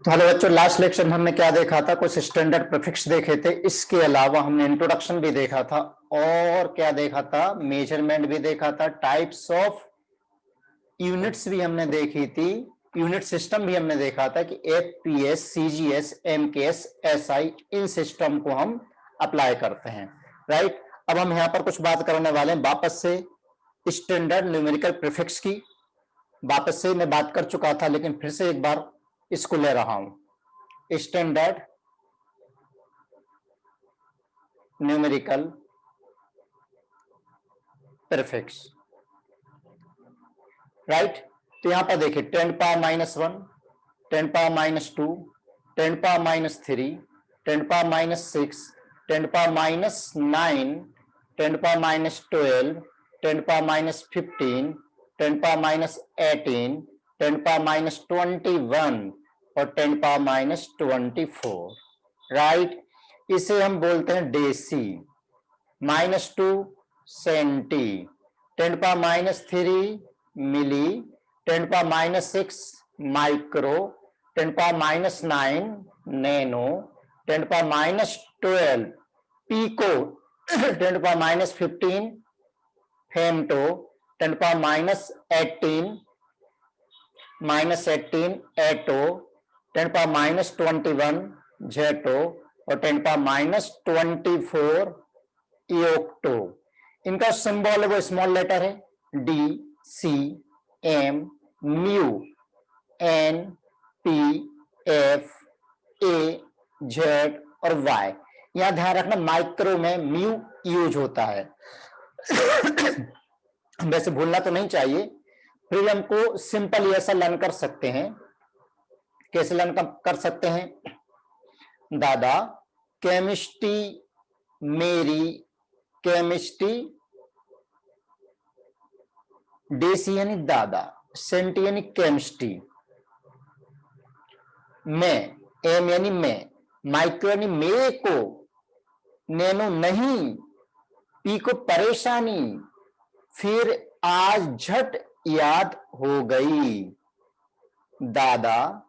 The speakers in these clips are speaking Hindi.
तो हेलो बच्चों, लास्ट लेक्चर में हमने क्या देखा था? कुछ स्टैंडर्ड प्रीफिक्स देखे थे। इसके अलावा हमने इंट्रोडक्शन भी देखा था और क्या देखा था, मेजरमेंट भी देखा था, टाइप्स ऑफ यूनिट्स भी हमने देखी थी, यूनिट सिस्टम भी हमने देखा था कि एफपीएस, सीजीएस, एमकेएस, एसआई, इन सिस्टम को हम अप्लाई करते हैं। राइट, अब हम यहाँ पर कुछ बात करने वाले हैं वापस से स्टैंडर्ड न्यूमेरिकल प्रीफिक्स की। वापस से मैं बात कर चुका था लेकिन फिर से एक बार इसको ले रहा हूं। Standard numerical prefix. राइट, तो यहां पर देखिए 10 power -1, 10 power -2, 10 power -3, 10 power -6, 10 power -9, 10 power -12, 10 power -15, 10 power -18, 10 power -21 और 10 पावर -24। राइट, इसे हम बोलते हैं deci. -2 centi, 10 power -3 milli, 10 power -6 micro, 10 power -9 nano, 10 power -12 pico, 10 power -15 femto, 10 power -18 atto, 10 power -21 zepto और 10 पावर -24 इयोक्टो। इनका सिंबल है वो स्मॉल लेटर है d, c, m, mu, n, p, f, a, z और वाई। यहां ध्यान रखना माइक्रो में म्यू यूज होता है। वैसे भूलना तो नहीं चाहिए, फिर हमको सिंपल ऐसा लर्न कर सकते हैं। कैसे लर्न कर सकते हैं? दादा केमिस्ट्री मेरी केमिस्ट्री, डेसी यानी दादा, सेंटी यानी केमिस्ट्री, मैं, एम यानी मैं, माइक्रो यानी मेरे को, नैनो नहीं, पी को परेशानी, फिर आज झट याद हो गई। दादा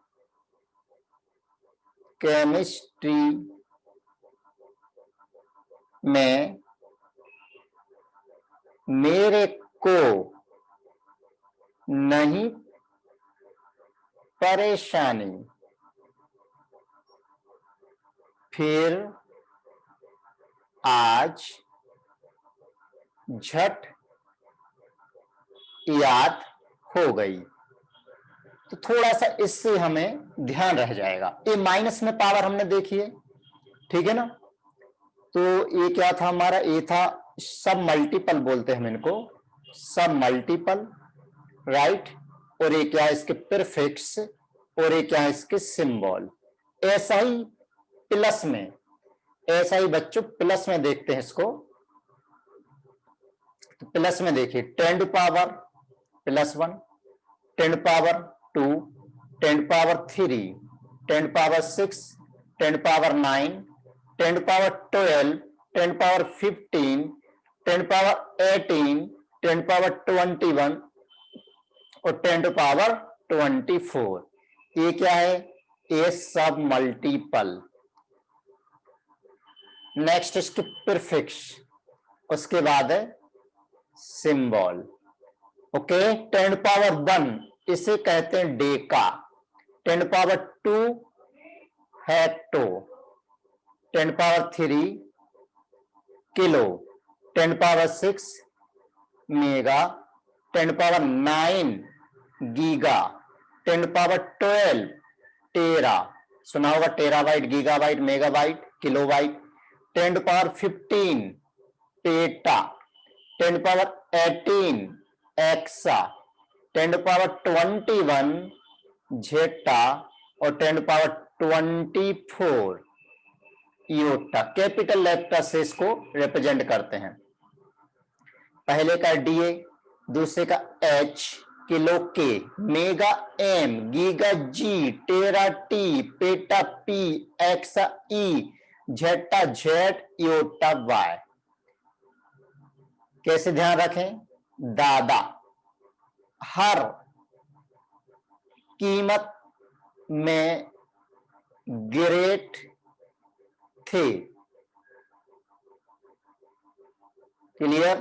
केमिस्ट्री में मेरे को नहीं परेशानी, फिर आज झट याद हो गई। तो थोड़ा सा इससे हमें ध्यान रह जाएगा। ये माइनस में पावर हमने देखी है, ठीक है ना? तो ये क्या था हमारा? ये था सब मल्टीपल बोलते हैं हम इनको, सब मल्टीपल। राइट, और ये क्या है? इसके प्रीफिक्स, और ये क्या है? इसके सिंबल। ऐसा ही प्लस में, ऐसा ही बच्चों प्लस में देखते हैं इसको। तो प्लस में देखिए 10 to power +1, 10 power 2, 10 power 3, 10 power 6, 10 power 9, 10 power 12, 10 power 15, 10 power 18, 10 power 21 और 10 पावर 24। ये क्या है? ये सब मल्टीपल। नेक्स्ट इसके प्रीफिक्स, उसके बाद है सिंबल। ओके, 10 पावर 1 इसे कहते हैं deca, 10 power 2 hecto, 10 power 3 kilo, 10 power 6 mega, 10 power 9 giga, 10 power 12 tera, सुना होगा terabyte, gigabyte, megabyte, kilobyte, 10 power 15 peta, 10 power 18 exa, 10 power 21 zetta और 10 पावर 24 इयोटा। कैपिटल लेटर से इसको रिप्रेजेंट करते हैं। पहले का डीए, दूसरे का एच, किलो के, मेगा एम, गीगा जी, टेरा टी, पेटा पी, एक्सा ई, जेटा जेड, इयोटा वाई। कैसे ध्यान रखें? दादा हर कीमत में ग्रेट थे। क्लियर?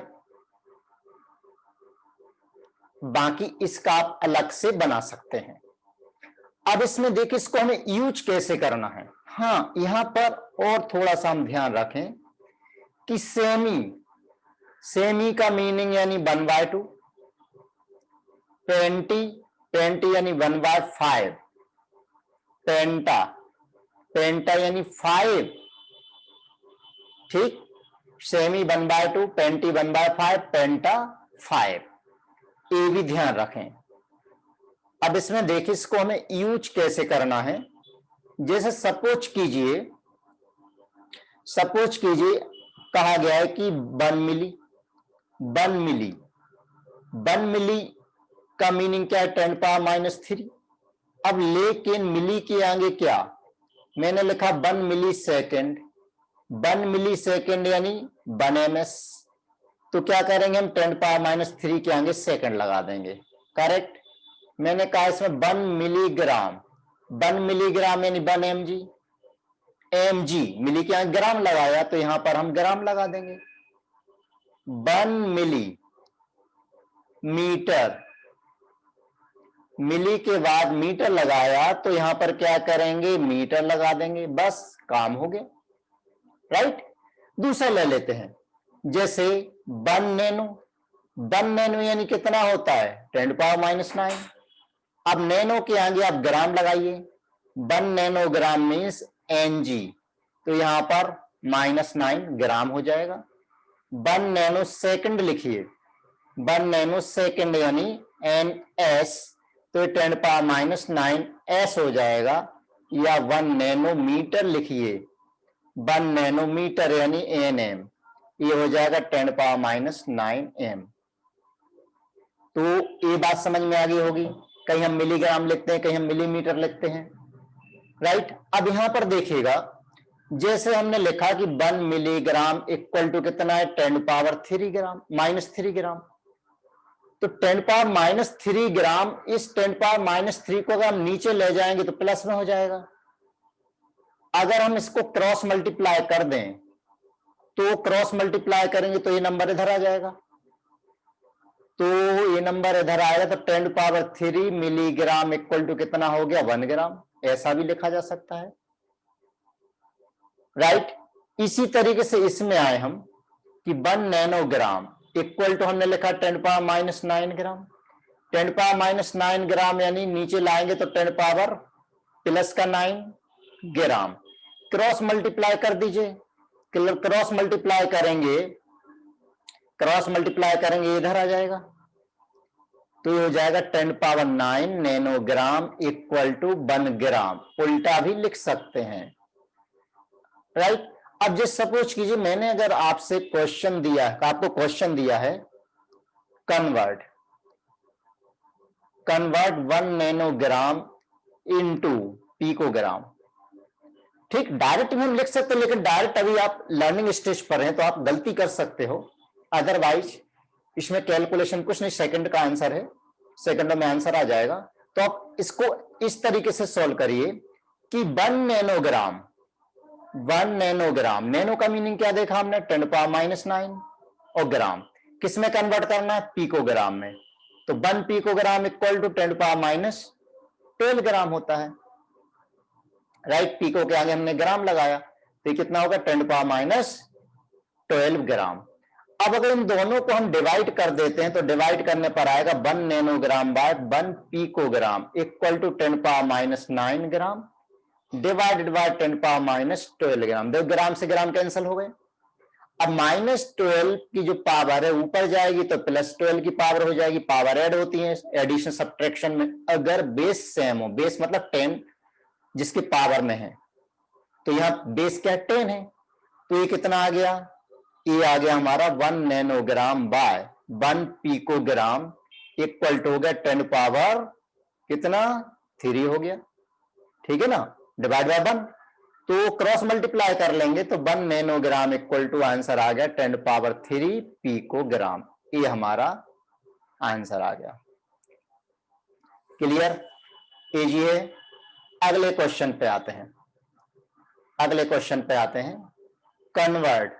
बाकी इसका आप अलग से बना सकते हैं। अब इसमें देखिए इसको हमें यूज कैसे करना है। हाँ, यहां पर और थोड़ा सा हम ध्यान रखें कि सेमी, सेमी का मीनिंग यानी 1/2, पेंटी, पेंटी यानी 1/5, पेंटा, पेंटा यानी 5, ठीक। सेमी 1/2, पेंटी 1/5, पेंटा 5, ये भी ध्यान रखें। अब इसमें देखिए इसको हमें यूज कैसे करना है। जैसे सपोज कीजिए, सपोज कीजिए कहा गया है कि 1 मिली, 1 मिली, 1 मिली का मीनिंग क्या है, 10⁻³ अब लेकिन मिली के आगे क्या, मैंने लिखा 1 मिली सेकेंड, 1 मिली सेकेंड यानी 1 ms, तो क्या करेंगे हम 10⁻³ के आगे सेकेंड लगा देंगे, करेक्ट। मैंने कहा इसमें 1 मिलीग्राम, 1 मिलीग्राम यानी 1 mg, mg मिली के आगे ग्राम लगाया तो यहां पर हम ग्राम लगा देंगे। 1 मिली मीटर, मिली के बाद मीटर लगाया तो यहां पर क्या करेंगे, मीटर लगा देंगे, बस काम हो गया, राइट। दूसरा ले लेते हैं, जैसे 1 नैनो, 1 नैनो यानी कितना होता है, 10⁻⁹। अब नैनो के आगे आप ग्राम लगाइए, 1 नैनोग्राम मीन्स Ng, तो यहां पर -9 ग्राम हो जाएगा। 1 नैनो सेकंड लिखिए, 1 नैनो सेकंड यानी Ns, तो 10⁻⁹ s हो जाएगा। या 1 नैनोमीटर लिखिए, 1 नैनोमीटर यानी Nm, ये हो जाएगा 10⁻⁹ m। तो ये बात समझ में आ गई होगी। कहीं हम मिलीग्राम लिखते हैं, कहीं हम मिलीमीटर लिखते हैं, राइट। अब यहां पर देखिएगा, जैसे हमने लिखा कि 1 मिलीग्राम इक्वल टू कितना है, 10⁻³ ग्राम, -3 ग्राम, तो 10⁻³ ग्राम, इस 10⁻³ को अगर हम नीचे ले जाएंगे तो प्लस में हो जाएगा। अगर हम इसको क्रॉस मल्टीप्लाई कर दें, तो क्रॉस मल्टीप्लाई करेंगे तो ये नंबर इधर आ जाएगा, तो ये नंबर इधर आएगा, तो 10⁻³ मिलीग्राम इक्वल टू कितना हो गया, 1 ग्राम, ऐसा भी लिखा जा सकता है, राइट। इसी तरीके से इसमें आए हम कि 1 नैनोग्राम इक्वल टू हमने लिखा 10⁻⁹ ग्राम, 10⁻⁹ ग्राम यानी नीचे लाएंगे तो 10⁻⁻⁹ ग्राम, क्रॉस मल्टीप्लाई कर दीजिए, क्रॉस मल्टीप्लाई करेंगे, क्रॉस मल्टीप्लाई करेंगे इधर आ जाएगा, तो ये हो जाएगा 10⁻⁹ नैनोग्राम इक्वल टू 1 ग्राम, उल्टा भी लिख सकते हैं, राइट। अब जैसे सपोज कीजिए मैंने अगर आपसे क्वेश्चन दिया है, आपको क्वेश्चन दिया है कन्वर्ट 1 नैनोग्राम इनटू पिकोग्राम, ठीक। डायरेक्ट भी हम लिख सकते हैं, लेकिन डायरेक्ट अभी आप लर्निंग स्टेज पर हैं तो आप गलती कर सकते हो, अदरवाइज इसमें कैलकुलेशन कुछ नहीं, सेकंड का आंसर है, सेकंड में आंसर आ जाएगा। तो आप इसको इस तरीके से सॉल्व करिए कि 1 नैनोग्राम, 1 नैनोग्राम, नैनो का मीनिंग क्या देखा हमने, 10⁻⁹, और ग्राम किस में कन्वर्ट करना है, पिकोग्राम में, तो 1 पिकोग्राम इक्वल टू 10⁻12 ग्राम होता है, राइट। पिको के आगे हमने ग्राम लगाया तो कितना होगा, 10⁻12 ग्राम। अब अगर इन दोनों को हम डिवाइड कर देते हैं तो डिवाइड करने पर आएगा 1 nanogram by 1 picogram equal to 10⁻⁹ gram divided by 10⁻12 gram. देखो ग्राम से ग्राम कैंसिल हो गए। अब -12 की जो पावर है ऊपर जाएगी तो +12 की पावर हो जाएगी, पावर ऐड होती है एडिशन सब्ट्रैक्शन में। अगर बेस सेम हो, बेस मतलब 10 जिसकी पावर में है, तो यहां बेस क्या 10 है, तो ये कितना आ गया, ये आ गया हमारा 1 nanogram by 1 picogram equal to हो गया 10 पावर कितना 3 हो गया, ठीक है ना, डिवाइड बाय 1, तो क्रॉस मल्टीप्लाई कर लेंगे तो 1 नैनोग्राम इक्वल टू आंसर आ गया 10 पावर 3 पिकोग्राम, ये हमारा आंसर आ गया। क्लियर, इजी है। अगले क्वेश्चन पे आते हैं। अगले क्वेश्चन पे आते हैं। Convert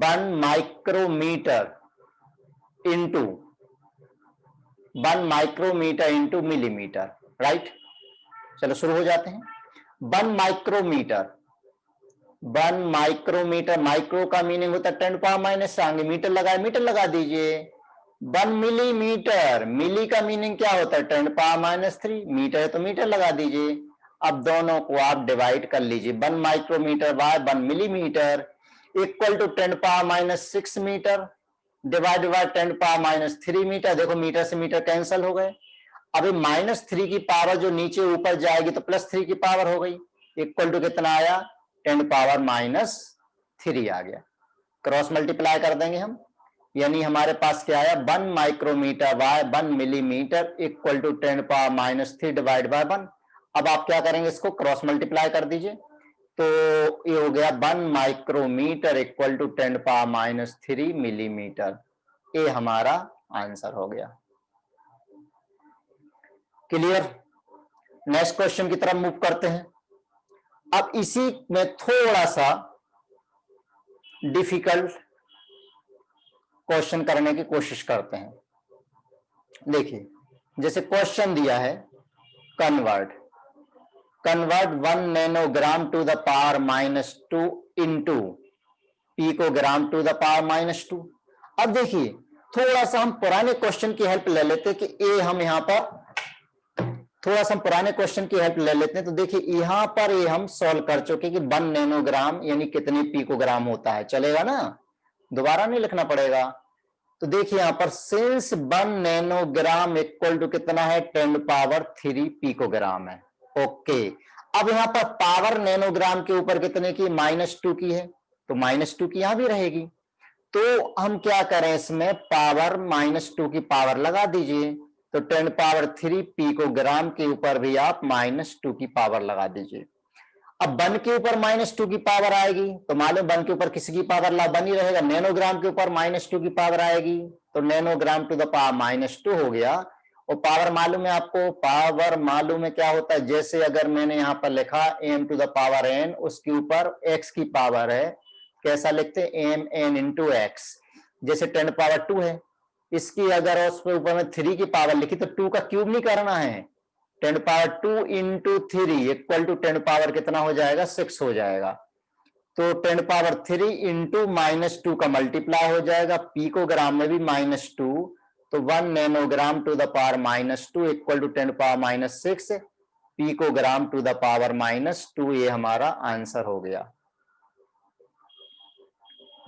1 micrometre into 1 micrometre into millimetre, right. चलो शुरू हो जाते हैं। 1 माइक्रोमीटर, 1 माइक्रोमीटर, माइक्रो का मीनिंग होता है 10 पावर माइनस, आगे मीटर लगाए, मीटर लगा दीजिए। 1 मिलीमीटर, मिली का मीनिंग क्या होता है 10 पावर माइनस 3, मीटर है तो मीटर लगा दीजिए। अब दोनों को आप डिवाइड कर लीजिए, 1 micrometre by 1 millimetre equal to 10 power minus 6 metre divide by 10 power minus 3 metre. देखो मीटर से मीटर कैंसिल हो गए। अभी -3 की पावर जो नीचे ऊपर जाएगी तो +3 की पावर हो गई, इक्वल टू कितना आया 10 पावर माइनस 3 आ गया। क्रॉस मल्टीप्लाई कर देंगे हम, यानी हमारे पास क्या आया 1 micrometre by 1 millimetre equal to 10 power minus 3 divide by 1। अब आप क्या करेंगे, इसको क्रॉस मल्टीप्लाई कर दीजिए, तो ये हो गया 1 micrometre equal to 10 power minus 3 millimetre. ये हमारा आंसर हो गया। क्लियर। नेक्स्ट क्वेश्चन की तरफ मूव करते हैं। अब इसी में थोड़ा सा डिफिकल्ट क्वेश्चन करने की कोशिश करते हैं। देखिए, जैसे क्वेश्चन दिया है convert 1 nanogram to the power -2 into picogram to the power -2। अब देखिए, थोड़ा सा हम पुराने क्वेश्चन की हेल्प ले लेते हैं कि ए हम यहां पर थोड़ा सा पुराने क्वेश्चन की हेल्प ले लेते हैं। तो देखिए यहां पर ये हम सॉल्व कर चुके कि 1 नैनोग्राम यानी कितने पिकोग्राम होता है, चलेगा ना, दोबारा नहीं लिखना पड़ेगा। तो देखिए यहां पर सिंस 1 नैनोग्राम इक्वल टू कितना है 10 पावर 3 पिकोग्राम है। ओके, अब यहां पर पावर नैनोग्राम के ऊपर कितने की -2 की है, तो -2 की यहां भी रहेगी। तो हम क्या करें, इसमें पावर -2 की पावर लगा दीजिए, तो 10 पावर 3 पिकोग्राम के ऊपर भी आप -2 की पावर लगा दीजिए। अब 1 के ऊपर -2 की पावर आएगी तो मालूम 1 के ऊपर किसी की पावर ला बन ही रहेगा। नैनोग्राम के ऊपर -2 की पावर आएगी तो नैनोग्राम टू द पावर -2 हो गया। और पावर मालूम है आपको, पावर मालूम है क्या होता है, जैसे अगर मैंने यहां पर लिखा m to the power n, उसके ऊपर x की पावर है, कैसा लिखते हैं m n इंटू x। जैसे 10 पावर 2 है, इसकी अगर उसके ऊपर में 3 की पावर लिखी तो 2 का क्यूब नहीं करना है, 10 power 2 into 3 equal to 10 power कितना हो जाएगा 6 हो जाएगा। तो 10 पावर 3 इंटू -2 का मल्टीप्लाई हो जाएगा, पिकोग्राम में भी -2, तो 1 nanogram to the power -2 equal to 10 power -6 picogram to the power -2। ये हमारा आंसर हो गया।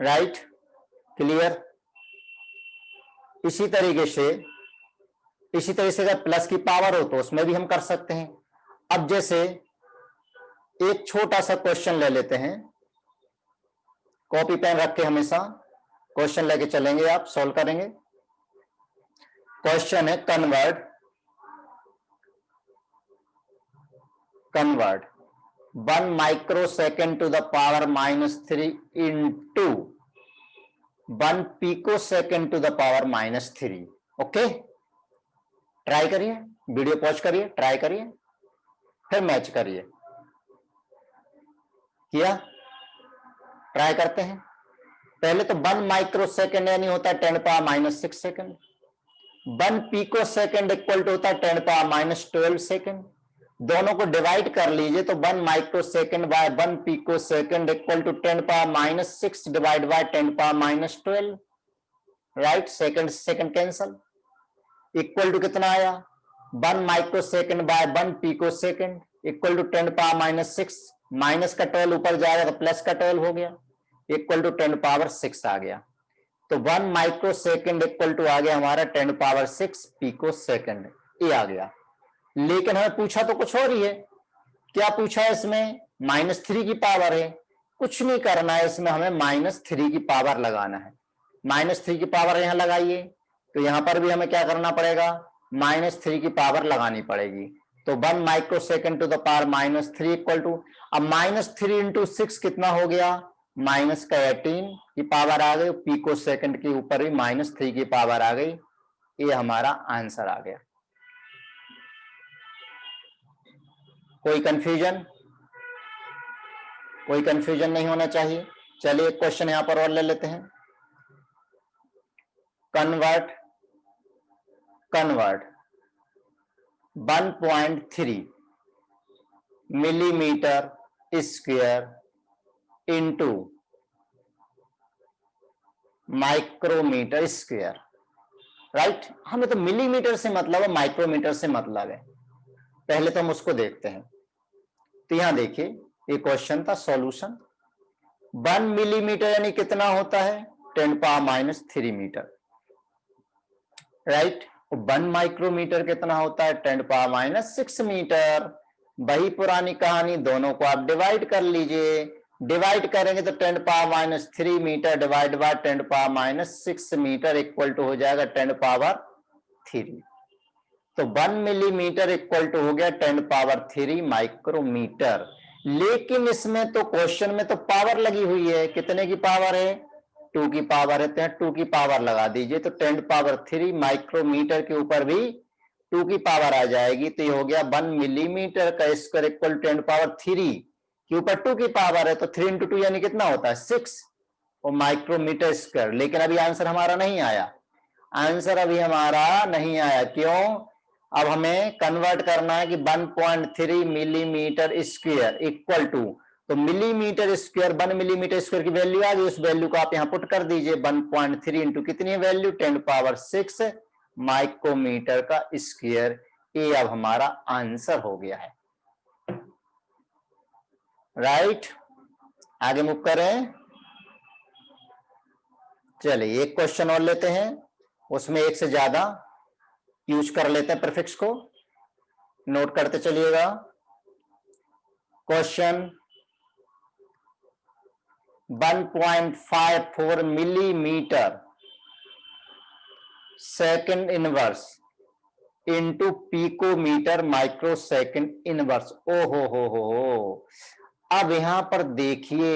Right, clear. इसी तरीके से अगर प्लस की पावर हो तो उसमें भी हम कर सकते हैं। अब जैसे एक छोटा सा क्वेश्चन ले लेते हैं, कॉपी पेन रख के हमेशा क्वेश्चन लेके चलेंगे, आप सॉल्व करेंगे। क्वेश्चन है convert 1 microsecond to the power -3 into 1 picosecond to the power -3। Okay, try करिए, वीडियो पॉज करिए, ट्राई करिए, फिर मैच करिए। किया, ट्राई करते हैं। पहले तो 1 माइक्रोसेकेंड यानी होता है 10 power -6 second, 1 pico second equal to होता है 10 पावर -12 सेकेंड। दोनों को डिवाइड कर लीजिए तो 1 micro second by 1 pico second equal to 10 power -6 divide by 10 power -12। Right, second second cancel, equal to कितना आया 1 micro second by 1 pico second equal to 10 power -6, minus का 12 ऊपर जाएगा तो प्लस का 12 हो गया, इक्वल टू 10 पावर 6 आ गया। तो 1 माइक्रो सेकेंड इक्वल टू आ गया हमारा 10 पावर 6 पिको सेकेंड, ये आ गया। लेकिन हमें पूछा तो कुछ और ही है। क्या पूछा है इसमें, -3 की पावर है। कुछ नहीं करना है इसमें, हमें -3 की पावर लगाना है। -3 की पावर यहां लगाइए तो यहां पर भी हमें क्या करना पड़ेगा, -3 की पावर लगानी पड़ेगी। तो 1 micro second to the power -3 equal to, अब -3 इंटू 6 कितना हो गया, -18 की पावर आ गई, पिको सेकेंड के ऊपर भी -3 की पावर आ गई। ये हमारा आंसर आ गया। कोई कंफ्यूजन? कोई कंफ्यूजन नहीं होना चाहिए। चलिए एक क्वेश्चन यहां पर और ले लेते हैं। Convert 1.3 millimetre square into micrometre square. Right, हमें तो मिलीमीटर से मतलब है, माइक्रोमीटर से मतलब है। पहले तो हम उसको देखते हैं। तो यहां देखिए ये क्वेश्चन था, सॉल्यूशन। 1 मिलीमीटर यानी कितना होता है, 10⁻³ मीटर। राइट, 1 माइक्रोमीटर कितना होता है, 10⁻6 मीटर। वही पुरानी कहानी, दोनों को आप डिवाइड कर लीजिए। डिवाइड करेंगे तो 10⁻³ metre divide by 10⁻6 metre equal to हो जाएगा 10⁻3। तो 1 मिलीमीटर इक्वल टू हो गया 10⁻3 माइक्रोमीटर। लेकिन इसमें तो क्वेश्चन में तो पावर लगी हुई है, कितने की पावर है, 2 की पावर है, तो 2 की पावर लगा दीजिए तो 10⁻3 माइक्रोमीटर के ऊपर भी 2 की पावर आ जाएगी। तो ये हो गया 1 मिलीमीटर का स्क्वायर इक्वल 10⁻3 के ऊपर 2 की पावर है, तो 3 × 2 यानी कितना होता है, 6 और माइक्रोमीटर स्क्वायर। लेकिन अभी आंसर हमारा नहीं आया, आंसर अभी हमारा नहीं आया। क्यों, अब हमें कन्वर्ट करना है कि 1.3 मिलीमीटर स्क्वायर इक्वल टू, तो मिलीमीटर स्क्वायर 1 मिलीमीटर स्क्वायर की वैल्यू आ गई, उस वैल्यू को आप यहां पुट कर दीजिए। 1.3 इंटू कितनी है वैल्यू, 10⁻6 माइक्रोमीटर का स्क्वायर। ये अब हमारा आंसर हो गया है। राइट, आगे मूव करें। चलिए एक क्वेश्चन और लेते हैं, उसमें एक से ज्यादा यूज कर लेते हैं प्रीफिक्स को, नोट करते चलिएगा। Question 1.54 millimetre second inverse into picometre micro second inverse. ओ हो। अब यहां पर देखिए,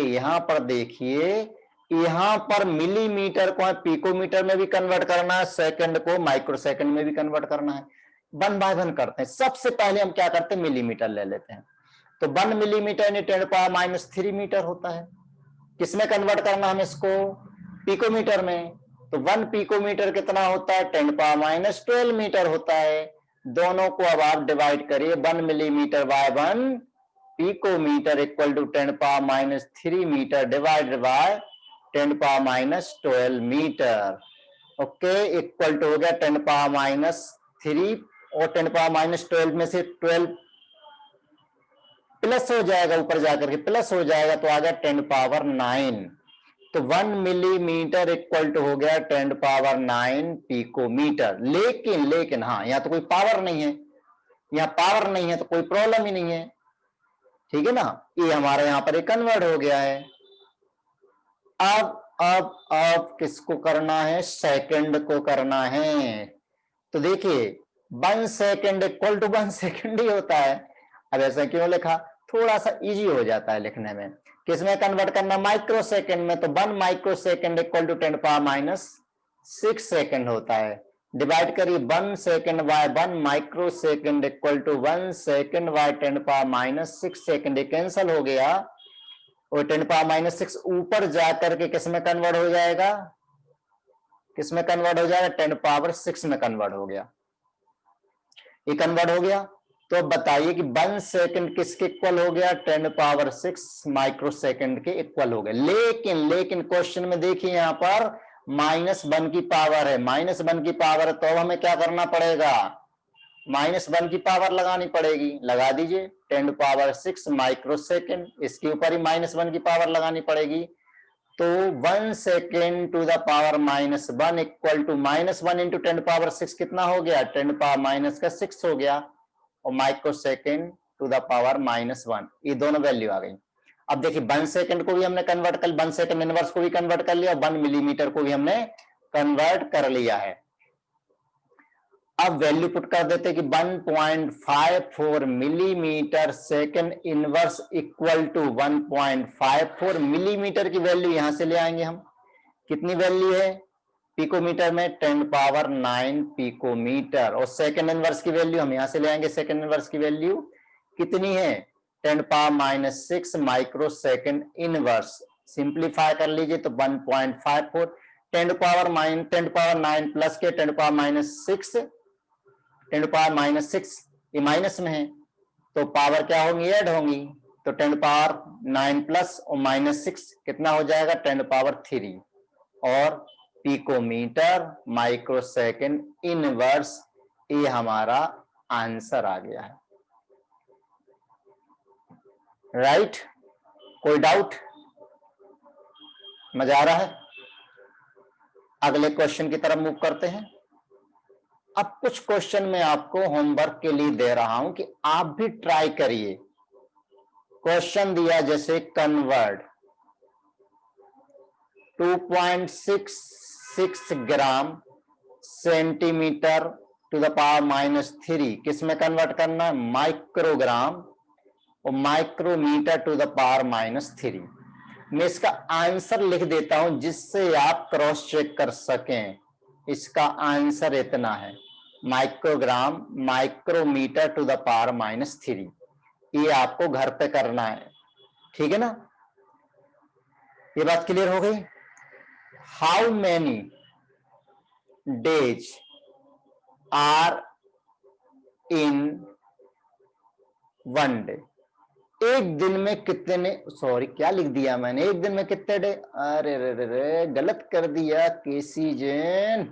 यहां पर मिलीमीटर को पिकोमीटर में भी कन्वर्ट करना है, सेकंड को माइक्रो सेकंड में भी कन्वर्ट करना है। 1 बाय 1 करते हैं। सबसे पहले हम क्या करते हैं, मिलीमीटर ले लेते हैं। तो 1 मिलीमीटर यानी 10⁻³ मीटर होता है। किसमें कन्वर्ट करना है हमें इसको, पिकोमीटर में। तो 1 पिकोमीटर कितना होता है, 10⁻12 मीटर होता है। दोनों को अब आप डिवाइड करिए, 1 millimetre by 1 picometre equal to 10⁻³ metre divided by 10⁻12 metre. Okay, equal to हो गया 10⁻³ और 10⁻12 में से 12 प्लस हो जाएगा, ऊपर जाकर के प्लस हो जाएगा, तो आ गया 10⁻9। तो 1 मिलीमीटर इक्वल टू हो गया 10⁻9 पिकोमीटर। लेकिन हाँ, यहां तो कोई पावर नहीं है, यहां पावर नहीं है तो कोई प्रॉब्लम ही नहीं है, ठीक है ना। ये हमारा यहां पर कन्वर्ट हो गया है। अब किसको करना है, सेकंड को करना है। तो देखिए 1 सेकंड इक्वल टू 1 सेकंड ही होता है। अब ऐसा क्यों लिखा, थोड़ा सा इजी हो जाता है लिखने में। किसमें कन्वर्ट करना, माइक्रो सेकंड में। तो 1 micro second equal to 10⁻6 second होता है। डिवाइड करिए 1 second by 1 micro second equal to 1 second by 10⁻6 second. Cancel हो गया और 10⁻6 ऊपर जाकर के किसमें कन्वर्ट हो जाएगा, किसमें कन्वर्ट हो जाएगा, 10⁻6 में कन्वर्ट हो गया। ये कन्वर्ट हो गया। तो बताइए कि 1 सेकंड किसके इक्वल हो गया, 10⁻6 माइक्रो सेकंड के इक्वल हो गया। लेकिन क्वेश्चन में देखिए यहां पर -1 की पावर है, -1 की पावर है, तो अब हमें क्या करना पड़ेगा, -1 की पावर लगानी पड़ेगी। लगा दीजिए 10⁻6 माइक्रो सेकंड, इसके ऊपर ही -1 की पावर लगानी पड़ेगी। तो 1 second to the power -1 equal to -1 into 10⁻6 कितना हो गया, 10⁻6 हो गया, और micro second to the power -1, ये दोनों वैल्यू आ गई। अब देखिए 1 सेकेंड को भी हमने कन्वर्ट कर, 1 सेकेंड इनवर्स को भी कन्वर्ट कर लिया, 1 मिलीमीटर को भी हमने कन्वर्ट कर लिया है। अब वैल्यू पुट कर देते कि 1.54 millimetre second inverse equal to 1.54 millimetre की वैल्यू यहां से ले आएंगे हम। कितनी वैल्यू है पिकोमीटर में, 10⁻9 पिकोमीटर। और सेकेंड इनवर्स की वैल्यू हम यहां से ले आएंगे। सेकेंड इनवर्स की वैल्यू कितनी है, 10⁻⁻6 माइक्रो सेकेंड इनवर्स। सिंप्लीफाई कर लीजिए तो 1.54, 10⁻9 प्लस के 10⁻6, 10⁻6 ये माइनस में है तो पावर क्या होंगी, ऐड होंगी, तो 10⁻9 प्लस और -6 कितना हो जाएगा, 10⁻3 और पिकोमीटर माइक्रो सेकेंड इनवर्स, ये हमारा आंसर आ गया है। राइट, कोई डाउट, मजा आ रहा है? अगले क्वेश्चन की तरफ मूव करते हैं। अब कुछ क्वेश्चन मैं आपको होमवर्क के लिए दे रहा हूं कि आप भी ट्राई करिए। क्वेश्चन दिया जैसे convert 2.66 gram centimetre to the power -3 किस में कन्वर्ट करना है, माइक्रोग्राम और माइक्रोमीटर टू द पावर -3। मैं इसका आंसर लिख देता हूं जिससे आप क्रॉस चेक कर सकें। इसका आंसर इतना है, microgram micrometre to the power -3। ये आपको घर पे करना है, ठीक है ना? ये बात क्लियर हो गई? How many days are in one day, एक दिन में कितने, सॉरी क्या लिख दिया मैंने, एक दिन में कितने डे, अरे रे रे रे गलत कर दिया केसी जैन,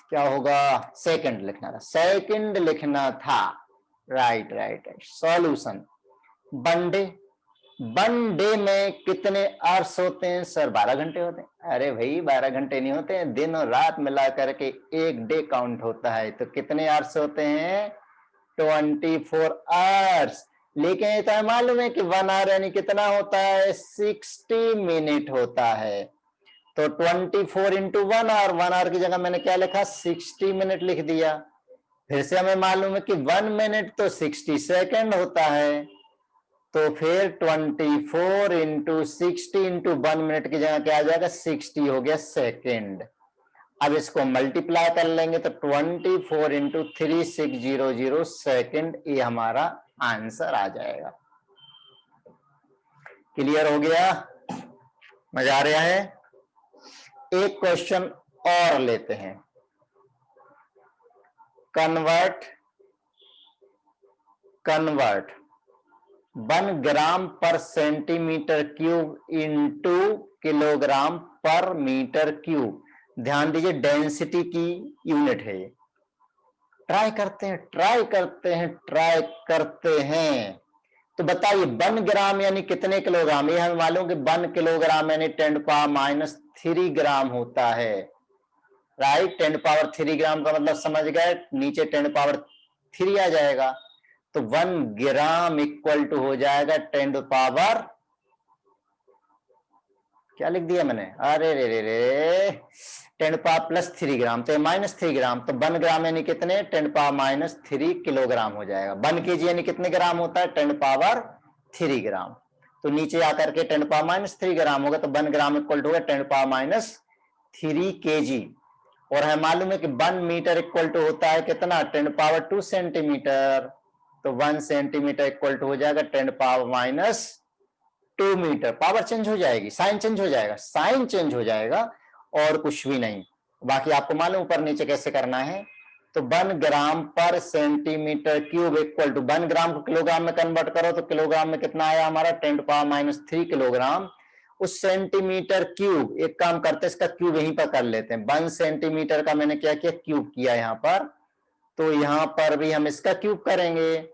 क्या होगा, सेकंड लिखना था, सेकंड लिखना था। Right right right, solution one day, one day में कितने आवर्स होते हैं सर, 12 घंटे होते हैं। अरे भाई 12 घंटे नहीं होते हैं, दिन और रात मिला करके एक डे काउंट होता है, तो कितने आवर्स होते हैं, 24 आवर्स। लेकिन ये तो मालूम है कि 1 आवर यानी कितना होता है, 60 मिनट होता है। तो 24 इंटू 1 आवर, 1 आवर की जगह मैंने क्या लिखा, 60 मिनट लिख दिया। फिर से हमें मालूम है कि 1 मिनट तो 60 सेकंड होता है, तो फिर 24 इंटू 60 इंटू 1 मिनट की जगह क्या आ जाएगा, 60 हो गया सेकेंड। अब इसको मल्टीप्लाई कर लेंगे तो 24 इंटू 3600 सेकेंड, ये हमारा आंसर आ जाएगा। क्लियर हो गया, मजा आ रहा है? एक क्वेश्चन और लेते हैं, कन्वर्ट 1 ग्राम पर सेंटीमीटर क्यूब इंटू किलोग्राम पर मीटर क्यूब। ध्यान दीजिए डेंसिटी की यूनिट है ये। ट्राई करते हैं। तो बताइए 1 ग्राम यानी कितने किलोग्राम, ये हमें मालूम कि 1 किलोग्राम यानी 10⁻³ ग्राम होता है। राइट, 10⁻³ ग्राम का मतलब समझ गए, नीचे 10⁻³ आ जाएगा, तो 1 ग्राम इक्वल टू हो जाएगा 10⁻, क्या लिख दिया मैंने, अरे रे रे रे 10⁻+3 ग्राम, तो -3 ग्राम, तो 1 ग्राम यानी कितने, 10⁻³ किलोग्राम हो जाएगा। 1 केजी यानी कितने ग्राम होता है, 10⁻³ ग्राम, तो नीचे आकर के 10⁻³ ग्राम होगा, तो 1 ग्राम इक्वल टू होगा 10⁻³ केजी। और हमें मालूम है कि 1 मीटर इक्वल टू होता है कितना, 10⁻² सेंटीमीटर, तो 1 सेंटीमीटर इक्वल टू हो जाएगा 10⁻² मीटर। पावर चेंज हो जाएगी, साइन चेंज हो जाएगा, साइन चेंज हो जाएगा और कुछ भी नहीं। बाकी आपको मालूम ऊपर नीचे कैसे करना है। तो 1 ग्राम पर सेंटीमीटर क्यूब इक्वल टू 1 ग्राम को किलोग्राम में कन्वर्ट करो तो किलोग्राम में कितना आया हमारा, 10⁻³ किलोग्राम। उस सेंटीमीटर क्यूब, एक काम करते हैं इसका क्यूब यहीं पर कर लेते हैं, 1 सेंटीमीटर का मैंने क्या किया, क्यूब किया यहां पर, तो यहां पर भी हम इसका क्यूब करेंगे।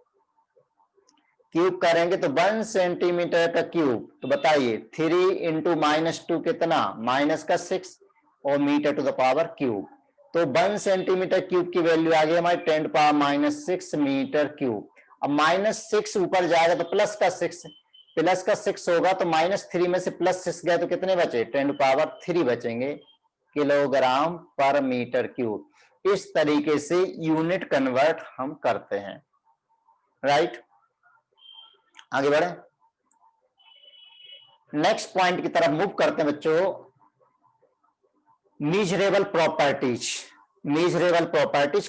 तो 1 सेंटीमीटर का क्यूब, तो बताइए 3 इंटू -2 कितना, -6 और metre to the power cube, तो 1 सेंटीमीटर क्यूब की वैल्यू आ गई हमारी 10⁻6 मीटर क्यूब। अब -6 ऊपर जाएगा तो प्लस का 6 होगा, तो -3 में से +6 गए तो कितने बचे, 10⁻³ बचेंगे किलोग्राम पर मीटर क्यूब। इस तरीके से यूनिट कन्वर्ट हम करते हैं। राइट, आगे बढ़े, नेक्स्ट पॉइंट की तरफ मूव करते हैं बच्चों। मीजरेबल प्रॉपर्टीज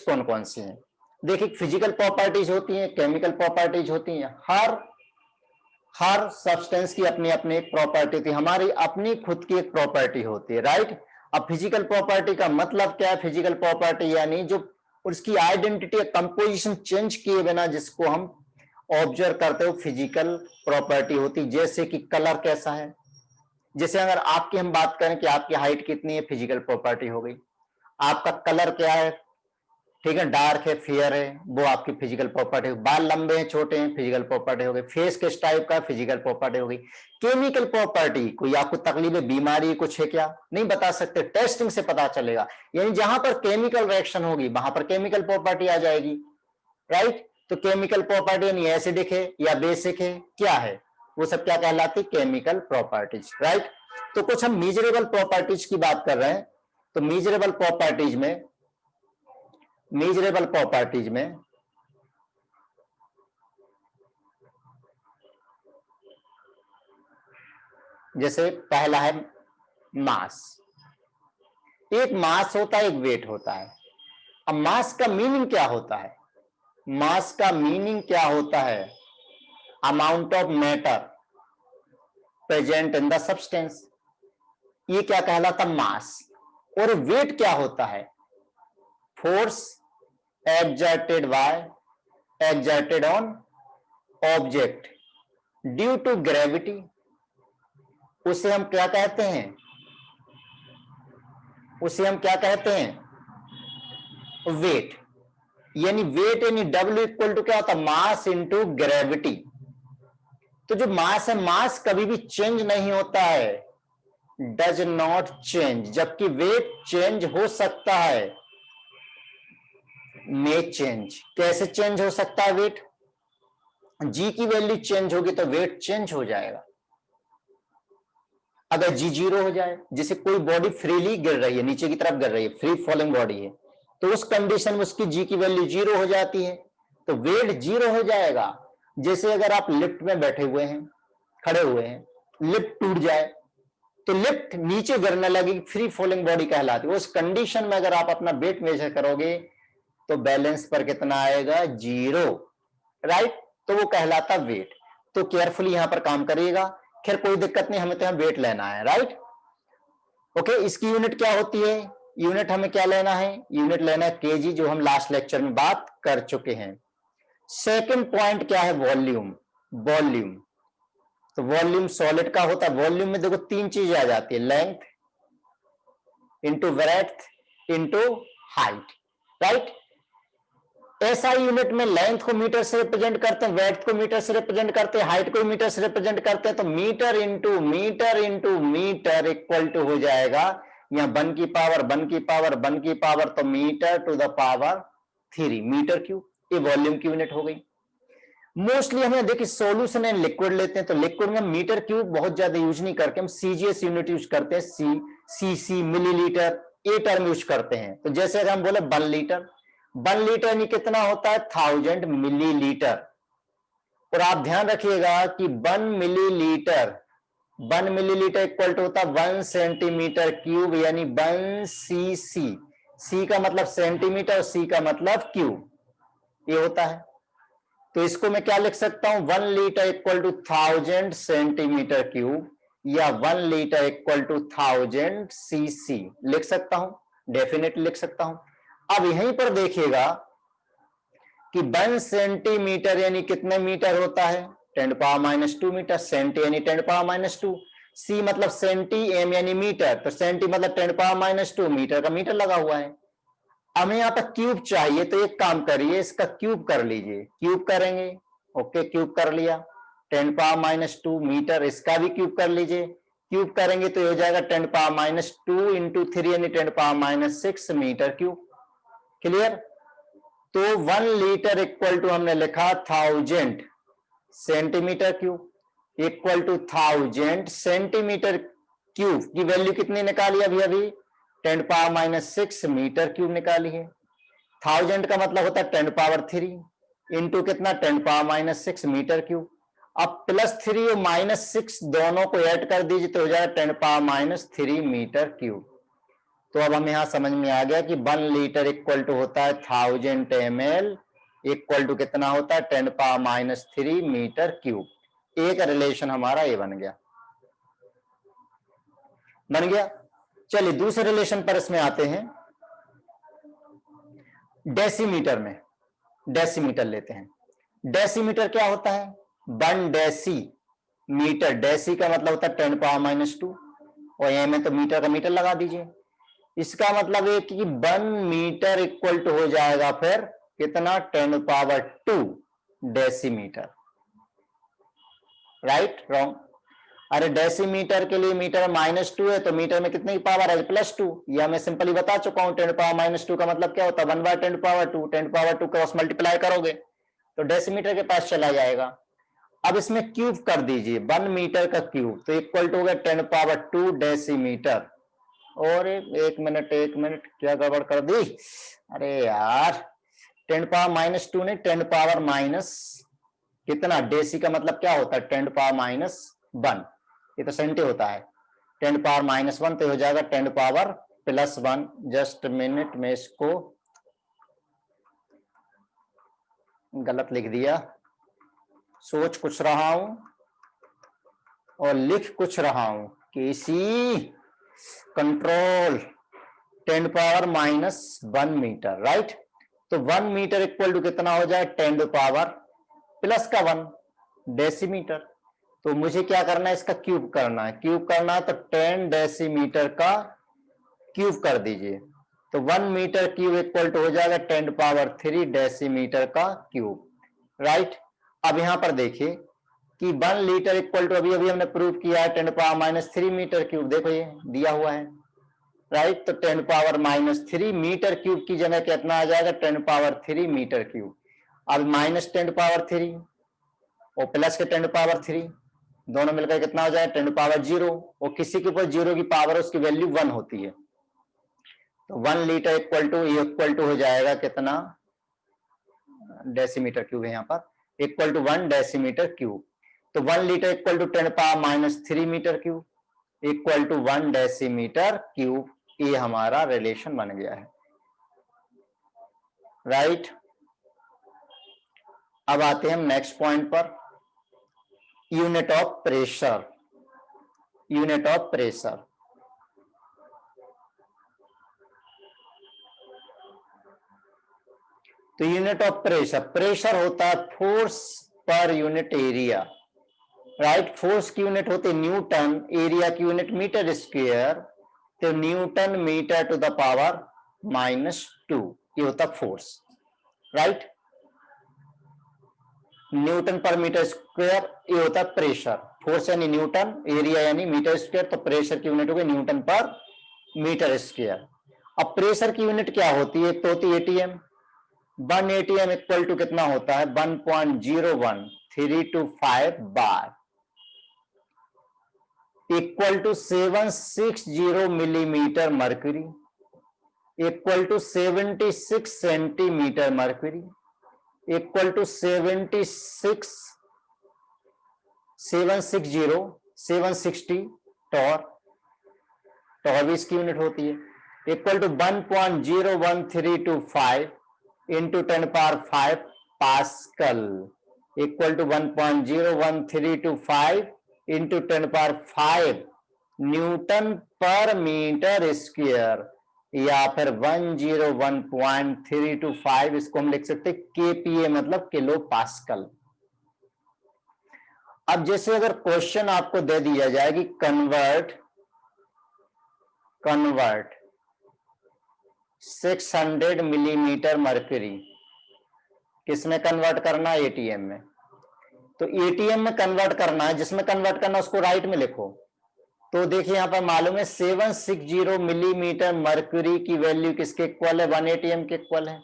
कौन कौन सी हैं? देखिए, फिजिकल प्रॉपर्टीज होती हैं, केमिकल प्रॉपर्टीज होती हैं। हर हर सब्सटेंस की अपनी अपनी प्रॉपर्टी थी, हमारी अपनी खुद की एक प्रॉपर्टी होती है, राइट। अब फिजिकल प्रॉपर्टी का मतलब क्या है? फिजिकल प्रॉपर्टी यानी जो उसकी आइडेंटिटी या कंपोजिशन चेंज किए बिना जिसको हम ऑब्जर्व करते हो फिजिकल प्रॉपर्टी होती। जैसे कि कलर कैसा है, जैसे अगर आपकी हम बात करें कि आपकी हाइट कितनी है, फिजिकल प्रॉपर्टी हो गई। आपका कलर क्या है, ठीक है, डार्क है, फेयर है, वो आपकी फिजिकल प्रॉपर्टी। बाल लंबे हैं, छोटे हैं, फिजिकल प्रॉपर्टी हो गई। फेस किस टाइप का, फिजिकल प्रॉपर्टी हो गई। केमिकल प्रॉपर्टी, कोई आपको तकलीफ है, बीमारी कुछ है क्या, नहीं बता सकते, टेस्टिंग से पता चलेगा। यानी जहां पर केमिकल रिएक्शन होगी वहां पर केमिकल प्रॉपर्टी आ जाएगी, राइट। तो केमिकल प्रॉपर्टी यानी एसिडिक है या बेसिक है, क्या है, वो सब क्या कहलाती, केमिकल प्रॉपर्टीज, राइट। तो कुछ हम मेजरेबल प्रॉपर्टीज की बात कर रहे हैं। तो मेजरेबल प्रॉपर्टीज में जैसे पहला है मास। एक मास होता है, एक वेट होता है। अब मास का मीनिंग क्या होता है? मास का मीनिंग क्या होता है? Amount of matter present in the substance, ये क्या कहलाता, मास। और वेट क्या होता है? Force exerted on object due to gravity, उसे हम क्या कहते हैं? वेट। यानी वेट यानी W इक्वल टू क्या होता है, मास इंटू ग्रेविटी। तो जो मास है, मास कभी भी चेंज नहीं होता है, डज नॉट चेंज, जबकि वेट चेंज हो सकता है, मे चेंज। कैसे चेंज हो सकता है वेट? जी की वैल्यू चेंज होगी तो वेट चेंज हो जाएगा। अगर जी 0 हो जाए, जैसे कोई बॉडी फ्रीली गिर रही है, नीचे की तरफ गिर रही है, फ्री फॉलिंग बॉडी है, तो उस कंडीशन में उसकी जी की वैल्यू 0 हो जाती है, तो वेट 0 हो जाएगा। जैसे अगर आप लिफ्ट में बैठे हुए हैं, खड़े हुए हैं, लिफ्ट टूट जाए तो लिफ्ट नीचे गिरने लगेगी, फ्री फॉलिंग बॉडी कहलाती है। उस कंडीशन में अगर आप अपना वेट मेजर करोगे तो बैलेंस पर कितना आएगा, 0, राइट। तो वो कहलाता वेट। तो केयरफुली यहां पर काम करिएगा। खैर कोई दिक्कत नहीं, हमें तो यहां वेट लेना है, राइट। ओके, इसकी यूनिट क्या होती है? यूनिट हमें क्या लेना है? यूनिट लेना है केजी, जो हम लास्ट लेक्चर में बात कर चुके हैं। सेकंड पॉइंट क्या है? वॉल्यूम। वॉल्यूम, तो वॉल्यूम सॉलिड का होता है। वॉल्यूम में देखो तीन चीजें आ जाती है, length into breadth into height, right. SI unit में लेंथ को मीटर से रिप्रेजेंट करते हैं, ब्रेड्थ को मीटर से रिप्रेजेंट करते हैं, हाइट को मीटर से रिप्रेजेंट करते हैं। तो metre into metre into metre equal to हो जाएगा यहां 1 की पावर 1 की पावर 1 की पावर, तो metre to the power 3 metre cube. ये वॉल्यूम की यूनिट हो गई। मोस्टली हमें देखिए सॉल्यूशन एंड लिक्विड लेते हैं, तो लिक्विड में मीटर क्यूब बहुत ज्यादा यूज नहीं करके हम सीजीएस यूनिट यूज करते हैं, सीसी मिलीलीटर, ये टर्म यूज करते हैं। तो जैसे अगर हम बोले 1 लीटर, 1 लीटर यानी कितना होता है, 1000 मिलीलीटर। और आप ध्यान रखिएगा कि 1 मिलीलीटर इक्वल टू होता है 1 सेंटीमीटर क्यूब, यानी 1 सीसी। सी का मतलब सेंटीमीटर, सी का मतलब क्यूब, ये होता है। तो इसको मैं क्या लिख सकता हूं, 1 litre equal to 1000 centimetre cube, या 1 लीटर इक्वल टू 1000 सीसी लिख सकता हूं, डेफिनेटली लिख सकता हूं। अब यहीं पर देखिएगा कि 1 सेंटीमीटर यानी कितने मीटर होता है, 10⁻² मीटर। सेंटी यानी 10⁻², सी मतलब सेंटी, एम यानी मीटर, तो सेंटी मतलब 10⁻², मीटर का मीटर लगा हुआ है। हमें यहाँ पर क्यूब चाहिए, तो एक काम करिए, इसका क्यूब कर लीजिए। क्यूब करेंगे, ओके, क्यूब कर लिया, 10⁻² मीटर, इसका भी क्यूब कर लीजिए। क्यूब करेंगे तो हो जाएगा 10⁻² इंटू 3 यानी 10⁻6 मीटर क्यूब। क्लियर। तो 1 लीटर इक्वल टू हमने लिखा 1000 centimetre cube equal to 1000 centimetre cube की वैल्यू कितनी निकाली अभी अभी, 10⁻6 मीटर क्यूब निकाली है। 1000 का मतलब होता है 10⁻3 इंटू कितना, 10⁻6 मीटर क्यूब। अब +3 और -6 दोनों को ऐड कर दीजिए तो हो जाएगा 10⁻3 मीटर क्यूब। तो अब हम यहां समझ में आ गया कि 1 लीटर इक्वल टू होता है 1000 ml इक्वल टू कितना होता है, 10⁻3 मीटर क्यूब। एक रिलेशन हमारा ये बन गया। चलिए दूसरे रिलेशन पर इसमें आते हैं। डेसीमीटर में, डेसीमीटर लेते हैं। डेसीमीटर क्या होता है? 1 डेसीमीटर, डेसी का मतलब होता है 10⁻², और यहां में तो मीटर का मीटर लगा दीजिए। इसका मतलब है कि 1 मीटर इक्वल टू हो जाएगा फिर कितना? 10⁻² डेसीमीटर। राइट? रॉन्ग। अरे डेसीमीटर के लिए मीटर -2 है, तो मीटर में कितनी पावर है? +2। यह मैं सिंपली बता चुका हूं। 10⁻² का मतलब क्या होता है? 1/10⁻²। 10⁻² क्रॉस मल्टीप्लाई करोगे तो डेसीमीटर के पास चला जाएगा। अब इसमें क्यूब कर दीजिए, 1 मीटर का क्यूब, तो इक्वल टू हो गया 10⁻² डेसीमीटर। और एक मिनट क्या गड़बड़ कर दी? अरे यार, 10⁻² ने 10⁻- कितना? डेसी का मतलब क्या होता है? 10⁻1। ये तो सेंटी होता है। 10⁻1 तो हो जाएगा 10⁻+1। जस्ट मिनट में इसको गलत लिख दिया। सोच कुछ रहा हूं और लिख कुछ रहा हूं कि इसी कंट्रोल 10⁻−1 मीटर। राइट? तो 1 मीटर इक्वल टू कितना हो जाए? 10⁻+1 डेसीमीटर। तो मुझे क्या करना है? इसका क्यूब करना है। क्यूब करना है तो 10 डेसीमीटर का क्यूब कर दीजिए, तो 1 मीटर क्यूब इक्वल टू हो जाएगा 10⁻3 डेसीमीटर का क्यूब। राइट? अब यहां पर देखिए कि 1 लीटर इक्वल टू, अभी हमने प्रूव किया है 10⁻3 मीटर क्यूब। देखो ये दिया हुआ है। राइट? तो 10⁻3 मीटर क्यूब की जगह कितना आ जाएगा? 10⁻3 मीटर क्यूब। अब -10⁻3 और प्लस के 10⁻3 दोनों मिलकर कितना हो जाए? 10⁻0। और किसी के ऊपर 0 की पावर, उसकी वैल्यू 1 होती है। तो 1 लीटर इक्वल टू हो जाएगा कितना? डेसीमीटर क्यूब है यहाँ पर, इक्वल टू 1 डेसीमीटर क्यूब। तो 1 litre equal to 10⁻3 metre cube equal to 1 decimetre cube. ये हमारा रिलेशन बन गया है। राइट? अब आते हैं हम नेक्स्ट पॉइंट पर, unit of pressure. Unit of pressure, तो यूनिट ऑफ प्रेशर, प्रेशर होता है force per unit area. Right? Force की यूनिट होती है न्यूटन, एरिया की यूनिट मीटर स्क्वायर, तो newton metre to the power -2, ये होता फोर्स। राइट? न्यूटन पर मीटर स्क्वायर, ये होता प्रेशर। फोर्स यानी न्यूटन, एरिया यानी मीटर स्क्वायर, तो प्रेशर की यूनिट होगी न्यूटन पर मीटर स्क्वायर। अब प्रेशर की यूनिट क्या होती है? एक तो होती है एटीएम। 1 एटीएम इक्वल टू कितना होता है? 1.01325 bar, equal to 760 millimetre mercury, equal to 76 centimetre mercury, equal to 760 torr, torr भी इसकी यूनिट होती है, equal to 1.01325 into 10⁵ pascal, equal to 1.01325 into 10⁵ newton पर मीटर स्क्वायर, या फिर 101.325, इसको हम लिख सकते केपीए मतलब किलो पास्कल। अब जैसे अगर क्वेश्चन आपको दे दिया जाए कि कन्वर्ट 600 मिलीमीटर मर्क्यूरी, किसमें कन्वर्ट करना है? एटीएम में। तो एटीएम में कन्वर्ट करना है, जिसमें कन्वर्ट करना उसको राइट में लिखो। तो देखिए यहां पर मालूम है 760 मिलीमीटर मर्क्यूरी की वैल्यू किसके इक्वल है? 1 एटीएम के इक्वल है।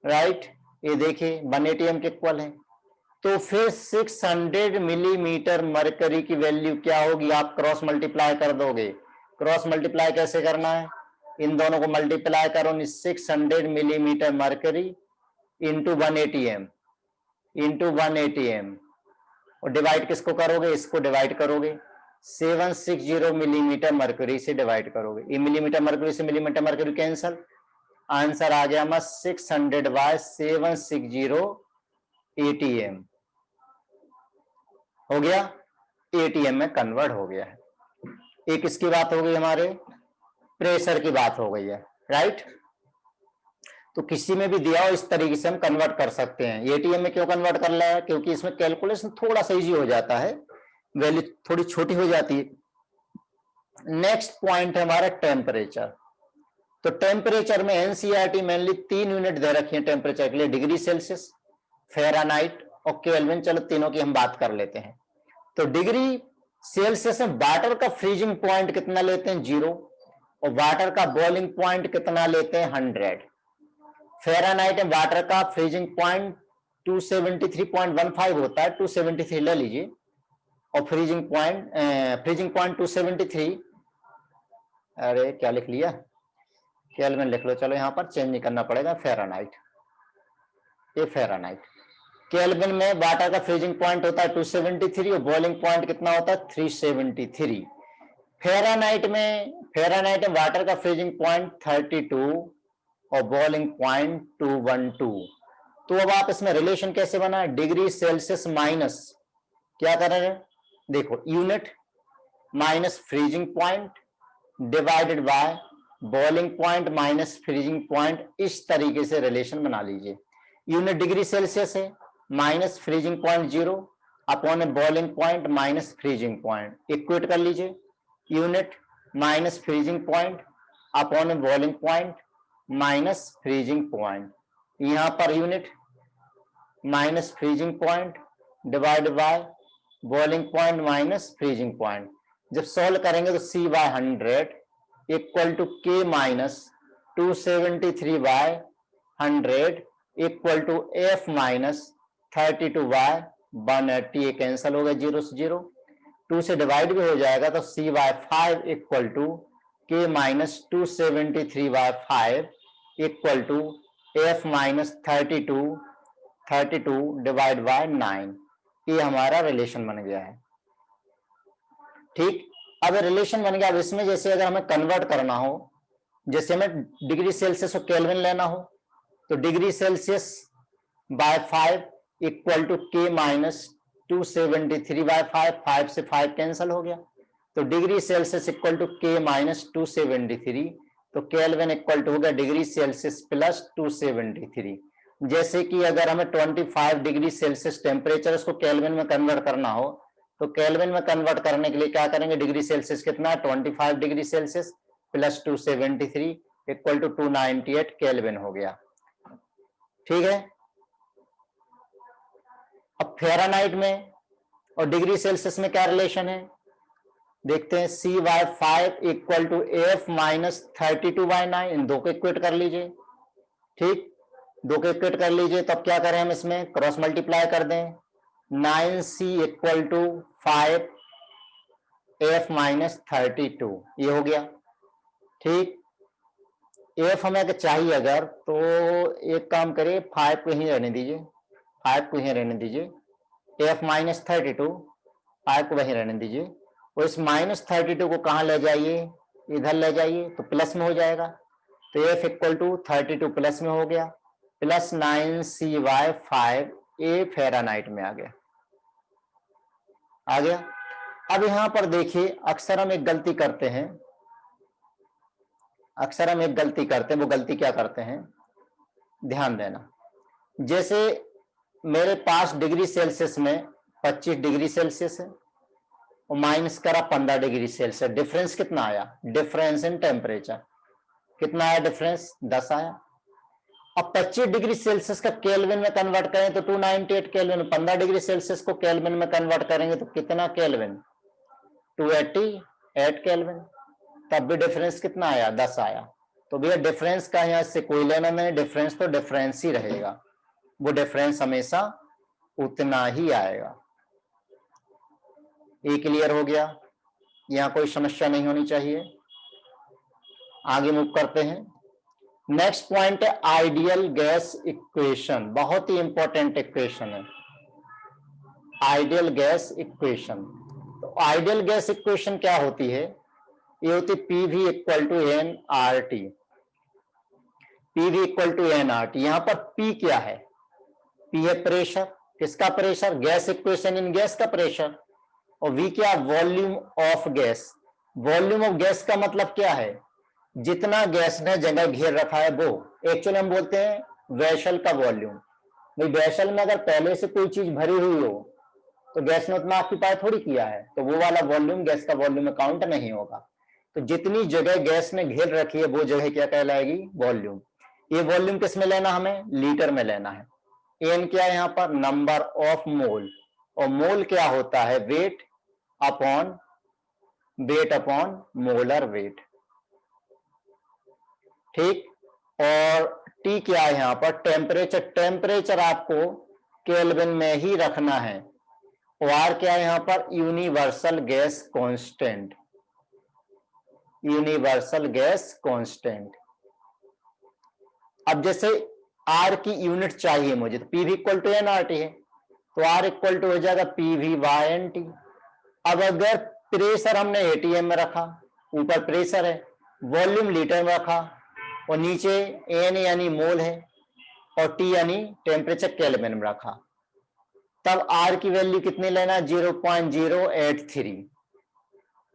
राइट? ये देखिए 1 एटीएम के इक्वल है। तो फिर 600 मिलीमीटर मर्क्यूरी की वैल्यू क्या होगी? आप क्रॉस मल्टीप्लाई कर दोगे। क्रॉस मल्टीप्लाई कैसे करना है? इन दोनों को मल्टीप्लाई करो, 600 millimetre mercury into 1 ATM, into 1 ATM, और डिवाइड किसको करोगे? इसको डिवाइड करोगे 760 मिलीमीटर मर्क्यूरी से डिवाइड करोगे। ये मिलीमीटर मर्क्यूरी से मिलीमीटर मर्क्यूरी कैंसल, आंसर आ गया हमारा 600/760 एटीएम। हो गया, एटीएम में कन्वर्ट हो गया है। एक इसकी बात हो गई, हमारे प्रेशर की बात हो गई है, राइट। तो किसी में भी दिया हो इस तरीके से हम कन्वर्ट कर सकते हैं। एटीएम में क्यों कन्वर्ट कर रहा है? क्योंकि इसमें कैलकुलेशन थोड़ा सा इजी हो जाता है, वैल्यू थोड़ी छोटी हो जाती है। नेक्स्ट पॉइंट है हमारा टेम्परेचर। तो टेम्परेचर में एनसीईआरटी मेनली 3 यूनिट दे रखी है टेम्परेचर के लिए, डिग्री सेल्सियस, फ़ारेनहाइट और केल्विन। चलो तीनों की हम बात कर लेते हैं। तो डिग्री सेल्सियस में वाटर का फ्रीजिंग पॉइंट कितना लेते हैं? 0, और वाटर का बॉइलिंग पॉइंट कितना लेते हैं? 100। फ़ारेनहाइट में वाटर का फ्रीजिंग पॉइंट 273.15 होता है, 273 ले लीजिए, और फ्रीजिंग पॉइंट 273, अरे क्या लिख लिया, केल्विन लिख लो, चलो यहां पर चेंज नहीं करना पड़ेगा, फ़ारेनहाइट, ये फ़ारेनहाइट। केल्विन में वाटर का फ्रीजिंग पॉइंट होता है 273 और बॉइलिंग पॉइंट कितना होता है? 373। फ़ारेनहाइट में वाटर का फ्रीजिंग पॉइंट 32 और बॉइलिंग पॉइंट 212। तो अब आप इसमें रिलेशन कैसे बना? डिग्री सेल्सियस माइनस क्या करेंगे, देखो, unit minus freezing point divided by boiling point minus freezing point, इस तरीके से रिलेशन बना लीजिए। यूनिट डिग्री सेल्सियस है, minus freezing point 0 upon boiling point minus freezing point, equate कर लीजिए। Unit minus freezing point upon boiling point minus freezing point, यहां पर unit minus freezing point divide by boiling point minus freezing point. जब सॉल्व करेंगे तो C by 100 equal to K minus 273 by 100 equal to F minus 32 by 180। ये कैंसिल हो गया, 0 से 0, 2 से डिवाइड भी हो जाएगा, तो C by 5 equal to K minus 273 by 5 equal to F minus 32 divide by 9। ये हमारा रिलेशन बन गया है, ठीक। अब रिलेशन बन गया। अब इसमें जैसे अगर हमें कन्वर्ट करना हो, जैसे हमें डिग्री सेल्सियस और केल्विन लेना हो, तो degree Celsius by 5 equal to K minus 273 by 5, 5 से 5 कैंसिल हो गया, तो degree Celsius equal to K minus 273, तो केल्विन इक्वल टू हो गया डिग्री सेल्सियस प्लस 273। जैसे कि अगर हमें 25 डिग्री सेल्सियस टेम्परेचर उसको केल्विन में कन्वर्ट करना हो, तो केल्विन में कन्वर्ट करने के लिए क्या करेंगे? डिग्री सेल्सियस कितना? 25 degree Celsius plus 273 equal to 298 kelvin हो गया, ठीक है। अब फ़ारेनहाइट में और डिग्री सेल्सियस में क्या रिलेशन है देखते हैं। C by 5 equal to F minus 32 by 9, इन दो को इक्वेट कर लीजिए, ठीक, दो को इक्वेट कर लीजिए। तब क्या करें हम? इसमें क्रॉस मल्टीप्लाई कर दें, 9C equal to 5 F minus 32, ये हो गया, ठीक। F हमें चाहिए अगर, तो एक काम करिए, 5 को ही रहने दीजिए, 5 को ही रहने दीजिए, F माइनस 32 5 को वहीं रहने दीजिए, और इस माइनस 32 को कहाँ ले जाइए? इधर ले जाइए, तो प्लस में हो जाएगा, तो F इक्वल टू 32 प्लस में हो गया, प्लस 9C बाय 5, ए फ़ारेनहाइट में आ गया, आ गया। अब यहां पर देखिए, अक्सर हम एक गलती करते हैं, वो गलती क्या करते हैं, ध्यान देना। जैसे मेरे पास डिग्री सेल्सियस में 25 डिग्री सेल्सियस है और माइनस करा 15 डिग्री सेल्सियस, डिफरेंस कितना आया? डिफरेंस इन टेम्परेचर कितना आया? डिफरेंस 10 आया। अब 25 डिग्री सेल्सियस का केल्विन में कन्वर्ट करें तो 298 केल्विन, 15 डिग्री सेल्सियस को केल्विन में कन्वर्ट करेंगे तो कितना केल्विन? 288 केल्विन, तब भी डिफरेंस कितना आया? 10 आया। तो भैया डिफरेंस का यहां से कोई लेना नहीं, डिफरेंस तो डिफरेंस ही रहेगा, वो डिफरेंस हमेशा उतना ही आएगा। ये क्लियर हो गया, यहां कोई समस्या नहीं होनी चाहिए। आगे मूव करते हैं। नेक्स्ट पॉइंट है आइडियल गैस इक्वेशन, बहुत ही इंपॉर्टेंट इक्वेशन है आइडियल गैस इक्वेशन। तो आइडियल गैस इक्वेशन क्या होती है? ये होती PV equal to nRT, PV equal to nRT। यहां पर P क्या है? P है प्रेशर, किसका pressure, gas equation in gas का प्रेशर, और वी क्या, volume of gas. Volume of gas का मतलब क्या है, जितना गैस ने जगह घेर रखा है वो, एक्चुअली हम बोलते हैं वेसल का वॉल्यूम। भाई वेसल में अगर पहले से कोई चीज भरी हुई हो तो गैस ने उतना ऑक्यूपाई थोड़ी किया है, तो वो वाला वॉल्यूम गैस का वॉल्यूम में काउंट नहीं होगा। तो जितनी जगह गैस ने घेर रखी है वो जगह क्या कहलाएगी, वॉल्यूम। ये वॉल्यूम किस में लेना, हमें लीटर में लेना है। एन क्या है यहाँ पर, नंबर ऑफ मोल, और मोल क्या होता है, वेट अपॉन मोलर वेट। ठीक, और टी क्या है यहाँ पर, टेम्परेचर। टेम्परेचर आपको केल्विन में ही रखना है। और आर क्या है यहाँ पर, universal gas constant, universal gas constant. अब जैसे आर की यूनिट चाहिए मुझे, तो P V equal to N R T है, तो आर इक्वल टू हो जाएगा P V by N T. अब अगर प्रेशर हमने एटीएम में रखा, ऊपर प्रेशर है, वॉल्यूम लीटर में रखा, और नीचे एन यानी मोल है, और टी यानी टेम्परेचर केल्विन में रखा, तब आर की वैल्यू कितनी लेना, 0.083।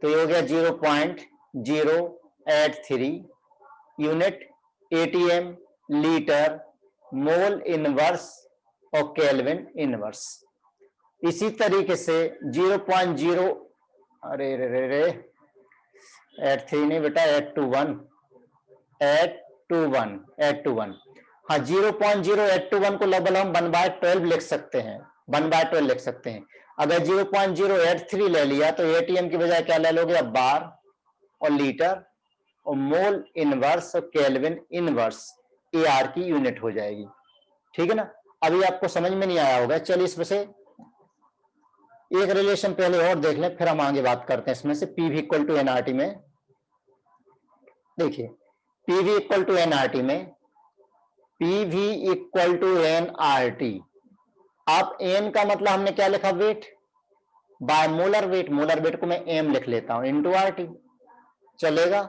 तो ये हो गया 0.083 unit, ATM, litre, mole inverse और केल्विन इनवर्स। इसी तरीके से 0.0, अरे रे रे रे 83 नहीं बेटा, 821, हाँ 0.0821 को लगभग हम 1/12 लिख सकते हैं, 1/12 लिख सकते हैं। अगर 0.083 ले लिया तो एटीएम की बजाय क्या ले लोगे, अब बार और लीटर और मोल इनवर्स और केल्विन इनवर्स, ए आर की यूनिट हो जाएगी। ठीक है ना, अभी आपको समझ में नहीं आया होगा। चलिए इसमें से एक रिलेशन पहले और देख लें, फिर हम आगे बात करते हैं इसमें से। पीवी इक्वल टू एनआरटी में देखिए, पीवी इक्वल टू एनआरटी में, पीवी इक्वल टू एनआरटी। आप एन का मतलब हमने क्या लिखा, weight by molar weight, molar weight को मैं एम लिख लेता हूं, इंटू आर टी, चलेगा।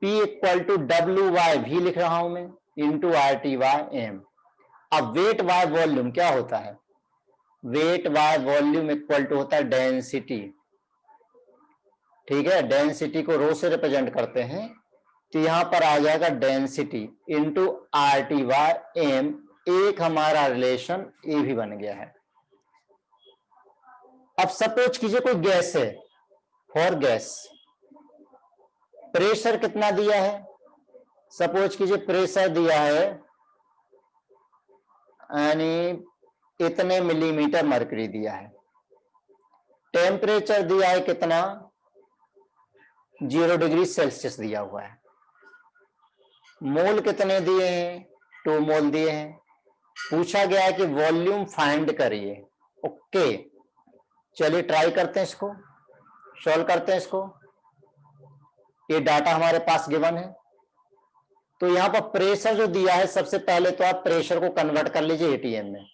P equal to W Y भी लिख रहा हूं मैं, into R T Y M. अब वेट बाय वॉल्यूम क्या होता है, weight by volume equal to होता है डेंसिटी। ठीक है, डेंसिटी को रो से रिप्रेजेंट करते हैं, तो यहां पर आ जाएगा density into R T by M. एक हमारा रिलेशन ए भी बन गया है। अब सपोज कीजिए कोई गैस है, फॉर गैस प्रेशर कितना दिया है, सपोज कीजिए प्रेशर दिया है यानी इतने मिलीमीटर मरकरी दिया है, टेम्परेचर दिया है कितना, 0 डिग्री सेल्सियस दिया हुआ है, मोल कितने दिए हैं, 2 मोल दिए हैं, पूछा गया है कि वॉल्यूम फाइंड करिए। ओके, चलिए ट्राई करते हैं, इसको सॉल्व करते हैं इसको। ये डाटा हमारे पास गिवन है, तो यहां पर प्रेशर जो दिया है, सबसे पहले तो आप प्रेशर को कन्वर्ट कर लीजिए एटीएम में।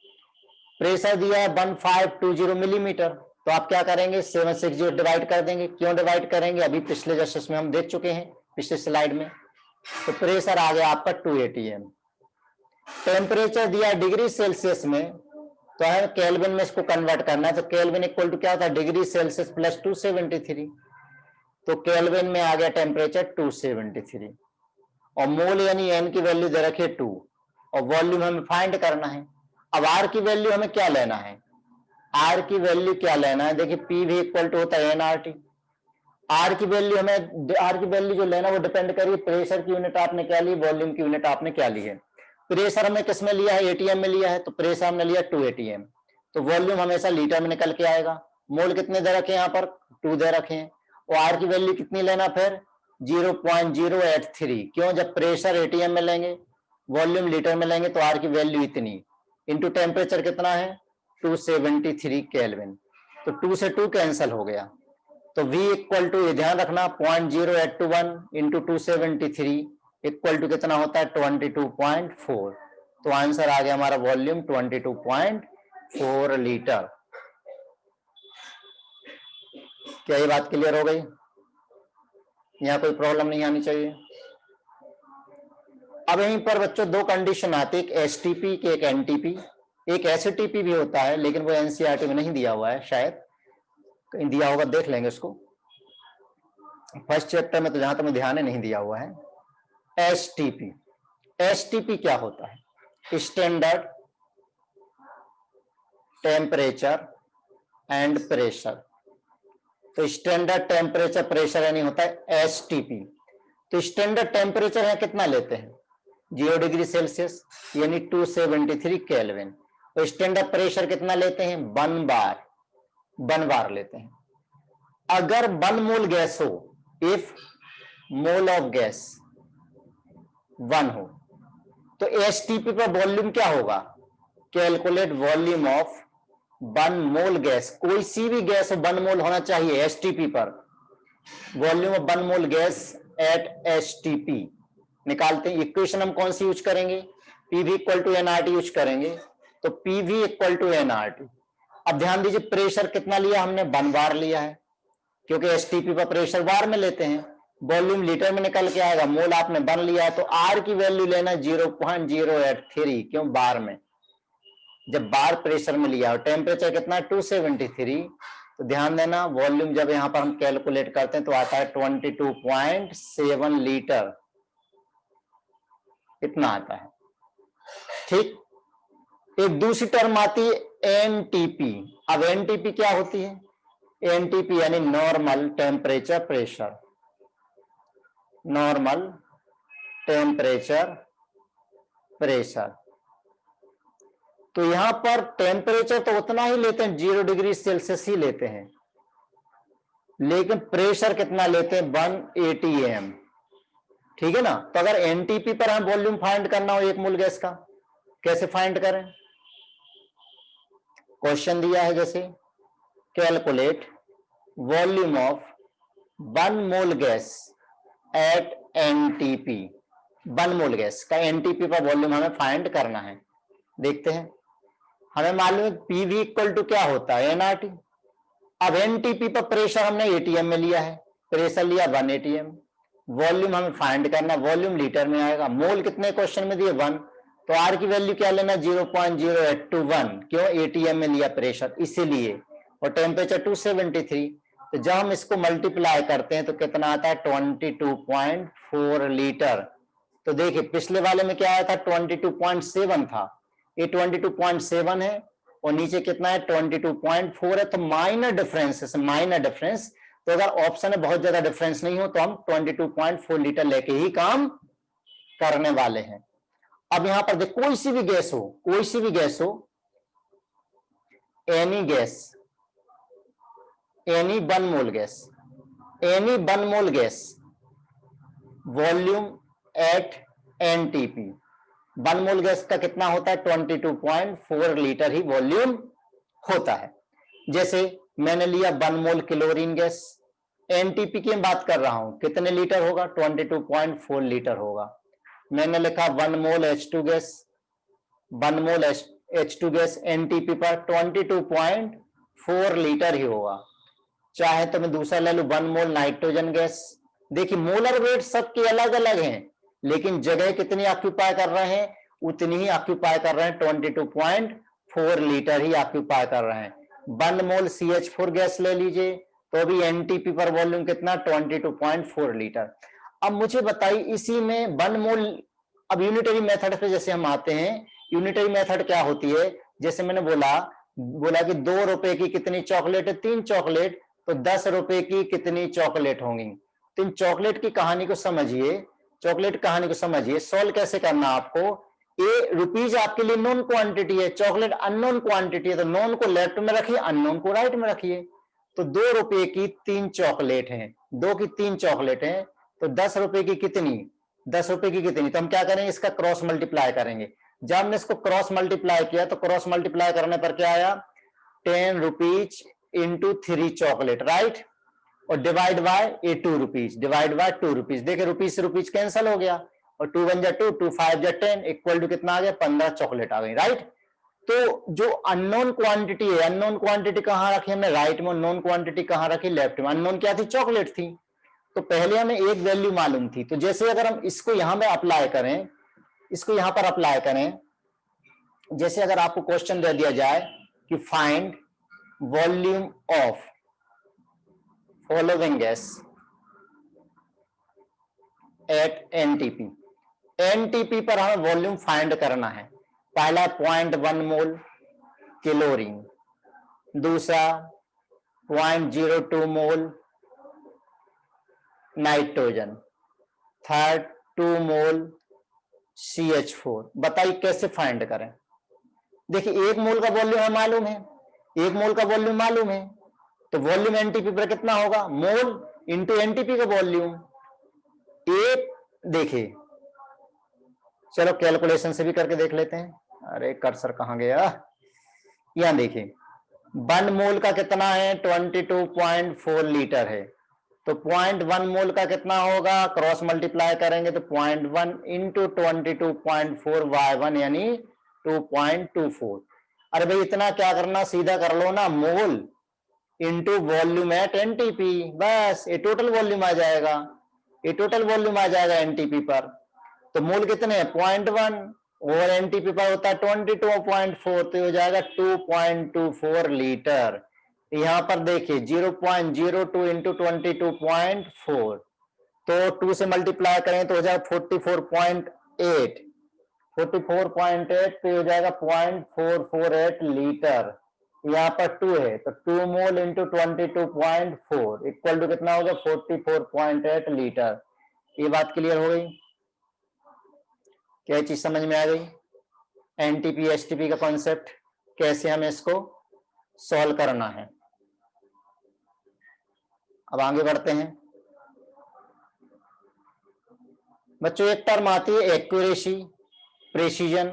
प्रेशर दिया है 1520 मिलीमीटर, तो आप क्या करेंगे, 760 डिवाइड कर देंगे। क्यों डिवाइड करेंगे, अभी पिछले जस्ट में हम देख चुके हैं, पिछले स्लाइड में। तो प्रेशर आ गया आपका 2 एटीएम। टेम्परेचर दिया डिग्री सेल्सियस में, तो है केल्विन में इसको कन्वर्ट करना है, तो केल्विन इक्वल टू क्या होता है, डिग्री सेल्सियस प्लस 273। तो केल्विन में आ गया टेम्परेचर 273, और मोल यानी एन की वैल्यू दे रखी है 2, और वॉल्यूम हमें फाइंड करना है। अब आर की वैल्यू हमें क्या लेना है, आर की वैल्यू क्या लेना है, देखिए पी भी इक्वल टू होता है एन आर टी। आर की वैल्यू हमें, आर की वैल्यू जो लेना वो डिपेंड करिए प्रेशर की यूनिट आपने क्या ली, वॉल्यूम की यूनिट आपने क्या ली है। प्रेशर हमने किस में लिया है, एटीएम में लिया है, तो प्रेशर हमने लिया 2 एटीएम, तो वॉल्यूम हमेशा लीटर में निकल के आएगा। मोल कितने दे रखे हैं, यहाँ पर 2 दे रखे हैं, और आर की वैल्यू कितनी लेना, फिर 0.083। क्यों, जब प्रेशर एटीएम में लेंगे, वॉल्यूम लीटर में लेंगे, तो आर की वैल्यू इतनी, इंटू टेम्परेचर कितना है 273 केल्विन, तो 2 से 2 कैंसिल हो गया। तो V इक्वल टू, ये ध्यान रखना, 0.0821 इंटू 273 इक्वल टू कितना होता है 22.4। तो आंसर आ गया हमारा वॉल्यूम 22.4 लीटर। क्या ये बात क्लियर हो गई, यहाँ कोई प्रॉब्लम नहीं आनी चाहिए। अब यहीं पर बच्चों 2 कंडीशन आती है, एक एसटीपी की एक एनटीपी। एक एसटीपी भी होता है, लेकिन वो एनसीईआरटी में नहीं दिया हुआ है, शायद कहीं दिया होगा, देख लेंगे उसको। फर्स्ट चैप्टर में तो जहां तक मुझे ध्यान है नहीं दिया हुआ है। एसटीपी, एसटीपी क्या होता है? Standard temperature and pressure. तो स्टैंडर्ड टेम्परेचर प्रेशर यानी होता है एसटीपी। तो स्टैंडर्ड टेम्परेचर है कितना लेते हैं? 0 डिग्री सेल्सियस यानी 273 केल्विन। तो स्टैंडर्ड प्रेशर कितना लेते हैं? 1 बार, 1 बार लेते हैं। अगर 1 मोल गैस हो, इफ मोल ऑफ गैस 1 हो, तो एसटीपी पर वॉल्यूम क्या होगा? Calculate volume of 1 mole gas. कोई सी भी गैस हो 1 मोल होना चाहिए एसटीपी पर। Volume of 1 mole gas at STP निकालते हैं। इक्वेशन हम कौन सी यूज करेंगे? PV equal to NRT use करेंगे। तो पीवी इक्वल टू एनआरटी। अब ध्यान दीजिए, प्रेशर कितना लिया हमने? 1 बार लिया है, क्योंकि एसटीपी पर प्रेशर बार में लेते हैं। वॉल्यूम लीटर में निकल के आएगा, मोल आपने 1 लिया है, तो आर की वैल्यू लेना 0.083, क्यों? बार में। जब बार प्रेशर में लिया और टेम्परेचर कितना? 273, तो ध्यान देना वॉल्यूम जब यहां पर हम कैलकुलेट करते हैं तो आता है 22.7 लीटर, इतना आता है। ठीक। एक दूसरी टर्म आती है एनटीपी। अब एनटीपी क्या होती है? एनटीपी यानी normal temperature pressure, normal temperature pressure. तो यहां पर टेम्परेचर तो उतना ही लेते हैं, 0 डिग्री सेल्सियस ही लेते हैं, लेकिन प्रेशर कितना लेते हैं? 1 एटीएम। ठीक है ना। तो अगर एनटीपी पर हम वॉल्यूम फाइंड करना हो 1 मोल गैस का, कैसे फाइंड करें? क्वेश्चन दिया है जैसे, calculate volume of 1 mole gas at NTP. 1 mole gas का एनटीपी पर वॉल्यूम हमें फाइंड करना है। देखते हैं, हमें मालूम है पीवी इक्वल टू क्या होता है? एनआरटी। अब एनटीपी पर प्रेशर हमने एटीएम में लिया है, प्रेशर लिया 1 एटीएम। वॉल्यूम हमें फाइंड करना, वॉल्यूम लीटर में आएगा। मोल कितने क्वेश्चन में दिए? 1। तो आर की वैल्यू क्या लेना? 0.0821, क्यों? एटीएम में लिया प्रेशर, इसीलिए। और टेम्परेचर 273। तो जब हम इसको मल्टीप्लाई करते हैं तो कितना आता है? 22.4 लीटर। तो देखिए पिछले वाले में क्या आया था? 22.7 था, ये 22.7 है, और नीचे कितना है? 22.4 है। तो माइनर डिफरेंस है, माइनर डिफरेंस। तो अगर ऑप्शन में बहुत ज्यादा डिफरेंस नहीं हो तो हम 22.4 लीटर लेके ही काम करने वाले हैं। अब यहां पर देख, कोई सी भी गैस हो, कोई सी भी गैस हो, any gas, any 1 mole gas, any 1 mole gas volume at NTP. 1 mole gas का कितना होता है? 22.4 लीटर ही वॉल्यूम होता है। जैसे मैंने लिया 1 मोल क्लोरीन गैस, एनटीपी की बात कर रहा हूं, कितने लीटर होगा? 22.4 लीटर होगा। मैंने लिखा 1 मोल H2 गैस, 1 मोल H2 गैस एनटीपी पर 22.4 लीटर ही होगा। चाहे तो मैं दूसरा ले लू 1 मोल नाइट्रोजन गैस। देखिए मोलर वेट सबके अलग अलग हैं, लेकिन जगह कितनी ऑक्यूपाई कर रहे हैं? उतनी ही ऑक्यूपाई कर रहे हैं, 22.4 लीटर ही ऑक्यूपाई कर रहे हैं। 1 मोल CH4 गैस ले लीजिए तो भी एनटीपी पर वॉल्यूम कितना? 22.4 लीटर। अब मुझे बताइए इसी में 1 मोल, अब यूनिटरी मेथड पे जैसे हम आते हैं, यूनिटरी मेथड क्या होती है? जैसे मैंने बोला कि 2 रुपए की कितनी चॉकलेट है? 3 चॉकलेट। तो 10 रुपए की कितनी चॉकलेट होंगी? तो इन चॉकलेट की कहानी को समझिए, चॉकलेट कहानी को समझिए। सॉल्व कैसे करना आपको? ए रुपीज आपके लिए नॉन क्वांटिटी है, चॉकलेट अननोन क्वांटिटी है, तो नॉन को लेफ्ट में रखिए, अननोन को राइट में रखिए। तो 2 रुपए की 3 चॉकलेट हैं, 2 की 3 चॉकलेट हैं, तो 10 रुपए की कितनी? 10 रुपए की कितनी? तो हम क्या करेंगे? इसका क्रॉस मल्टीप्लाई करेंगे। जब हमने इसको क्रॉस मल्टीप्लाई किया तो क्रॉस मल्टीप्लाई करने पर क्या आया? 10 रुपीज इंटू 3 चॉकलेट, राइट। और divide by 2 rupees, divide by 2 rupees. देखिए रुपीज से रुपीज कैंसिल हो गया, और 2 1 जा 2, 2 5 जा 10, इक्वल टू कितना आ गया? 15 चॉकलेट आ गई, राइट। तो जो अननोन क्वांटिटी है, अननोन क्वांटिटी कहां रखी हमने? राइट में। नोन क्वांटिटी कहां रखी? लेफ्ट में। अननोन क्या थी? चॉकलेट थी। तो पहले हमें एक वैल्यू मालूम थी, तो जैसे अगर हम इसको यहां में अप्लाई करें, इसको यहां पर अप्लाई करें, जैसे अगर आपको क्वेश्चन दे दिया जाए कि find volume of following gas at NTP, NTP पर हमें वॉल्यूम फाइंड करना है। पहला 0.1 मोल क्लोरीन, दूसरा 0.02 मोल नाइट्रोजन, थर्ड 2 मोल CH4। बताइए कैसे फाइंड करें। देखिए 1 मोल का वॉल्यूम हमें मालूम है, 1 मोल का वॉल्यूम मालूम है, तो वॉल्यूम एनटीपी पर कितना होगा, मोल इंटू एनटीपी का वॉल्यूम। एक देखिए, चलो कैलकुलेशन से भी करके देख लेते हैं। अरे कर्सर कहां गया, यहां देखिए 1 मोल का कितना है, 22.4 लीटर है, तो 0.1 मोल का कितना होगा, क्रॉस मल्टीप्लाई करेंगे तो 0.1 इंटू 22.4 y1 यानी 2.24। अरे भाई इतना क्या करना, सीधा कर लो ना, mole into volume at NTP, बस ये टोटल वॉल्यूम आ जाएगा, ये टोटल वॉल्यूम आ जाएगा एनटीपी पर। तो मोल कितने हैं 0.1 और एनटीपी पर होता है 22.4, तो हो जाएगा 2.24 लीटर। यहां पर देखिए 0.02 इंटू 22.4, तो 2 से मल्टीप्लाई करें तो हो जाएगा 44.8, 44.8 तो हो जाएगा 0.448 लीटर। यहाँ पर 2 है तो 2 मोल इंटू 22.4 इक्वल टू कितना होगा 44.8 लीटर। ये बात क्लियर हो गई, क्या चीज समझ में आ गई, एनटीपी एसटीपी का कॉन्सेप्ट, कैसे हमें इसको सॉल्व करना है। अब आगे बढ़ते हैं बच्चों। एक टर्म आती है एक्यूरेसी, प्रेसिजन,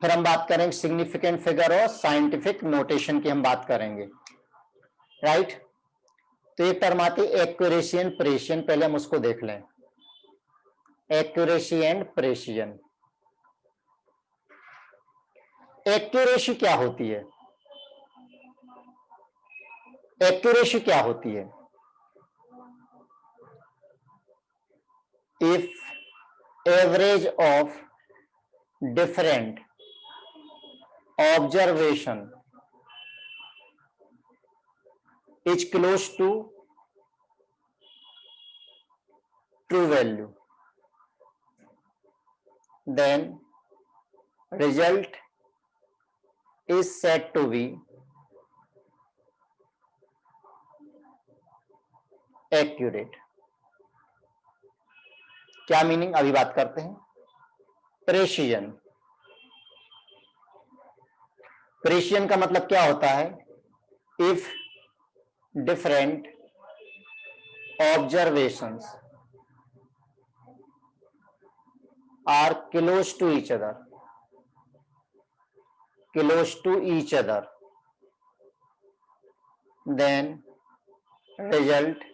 फिर हम बात करेंगे सिग्निफिकेंट फिगर और साइंटिफिक नोटेशन की हम बात करेंगे, राइट। तो एक टर्म आती है एक्यूरेसी एंड प्रेसिजन, पहले हम उसको देख लें। एक्यूरेसी एंड प्रेसिजन, एक्यूरेसी क्या होती है, एक्यूरेसी क्या होती है, if average of different observation is close to true value, then result is said to be accurate। क्या मीनिंग, अभी बात करते हैं। प्रेसिजन, प्रेसिजन का मतलब क्या होता है, if different observations are close to each other, close to each other, then result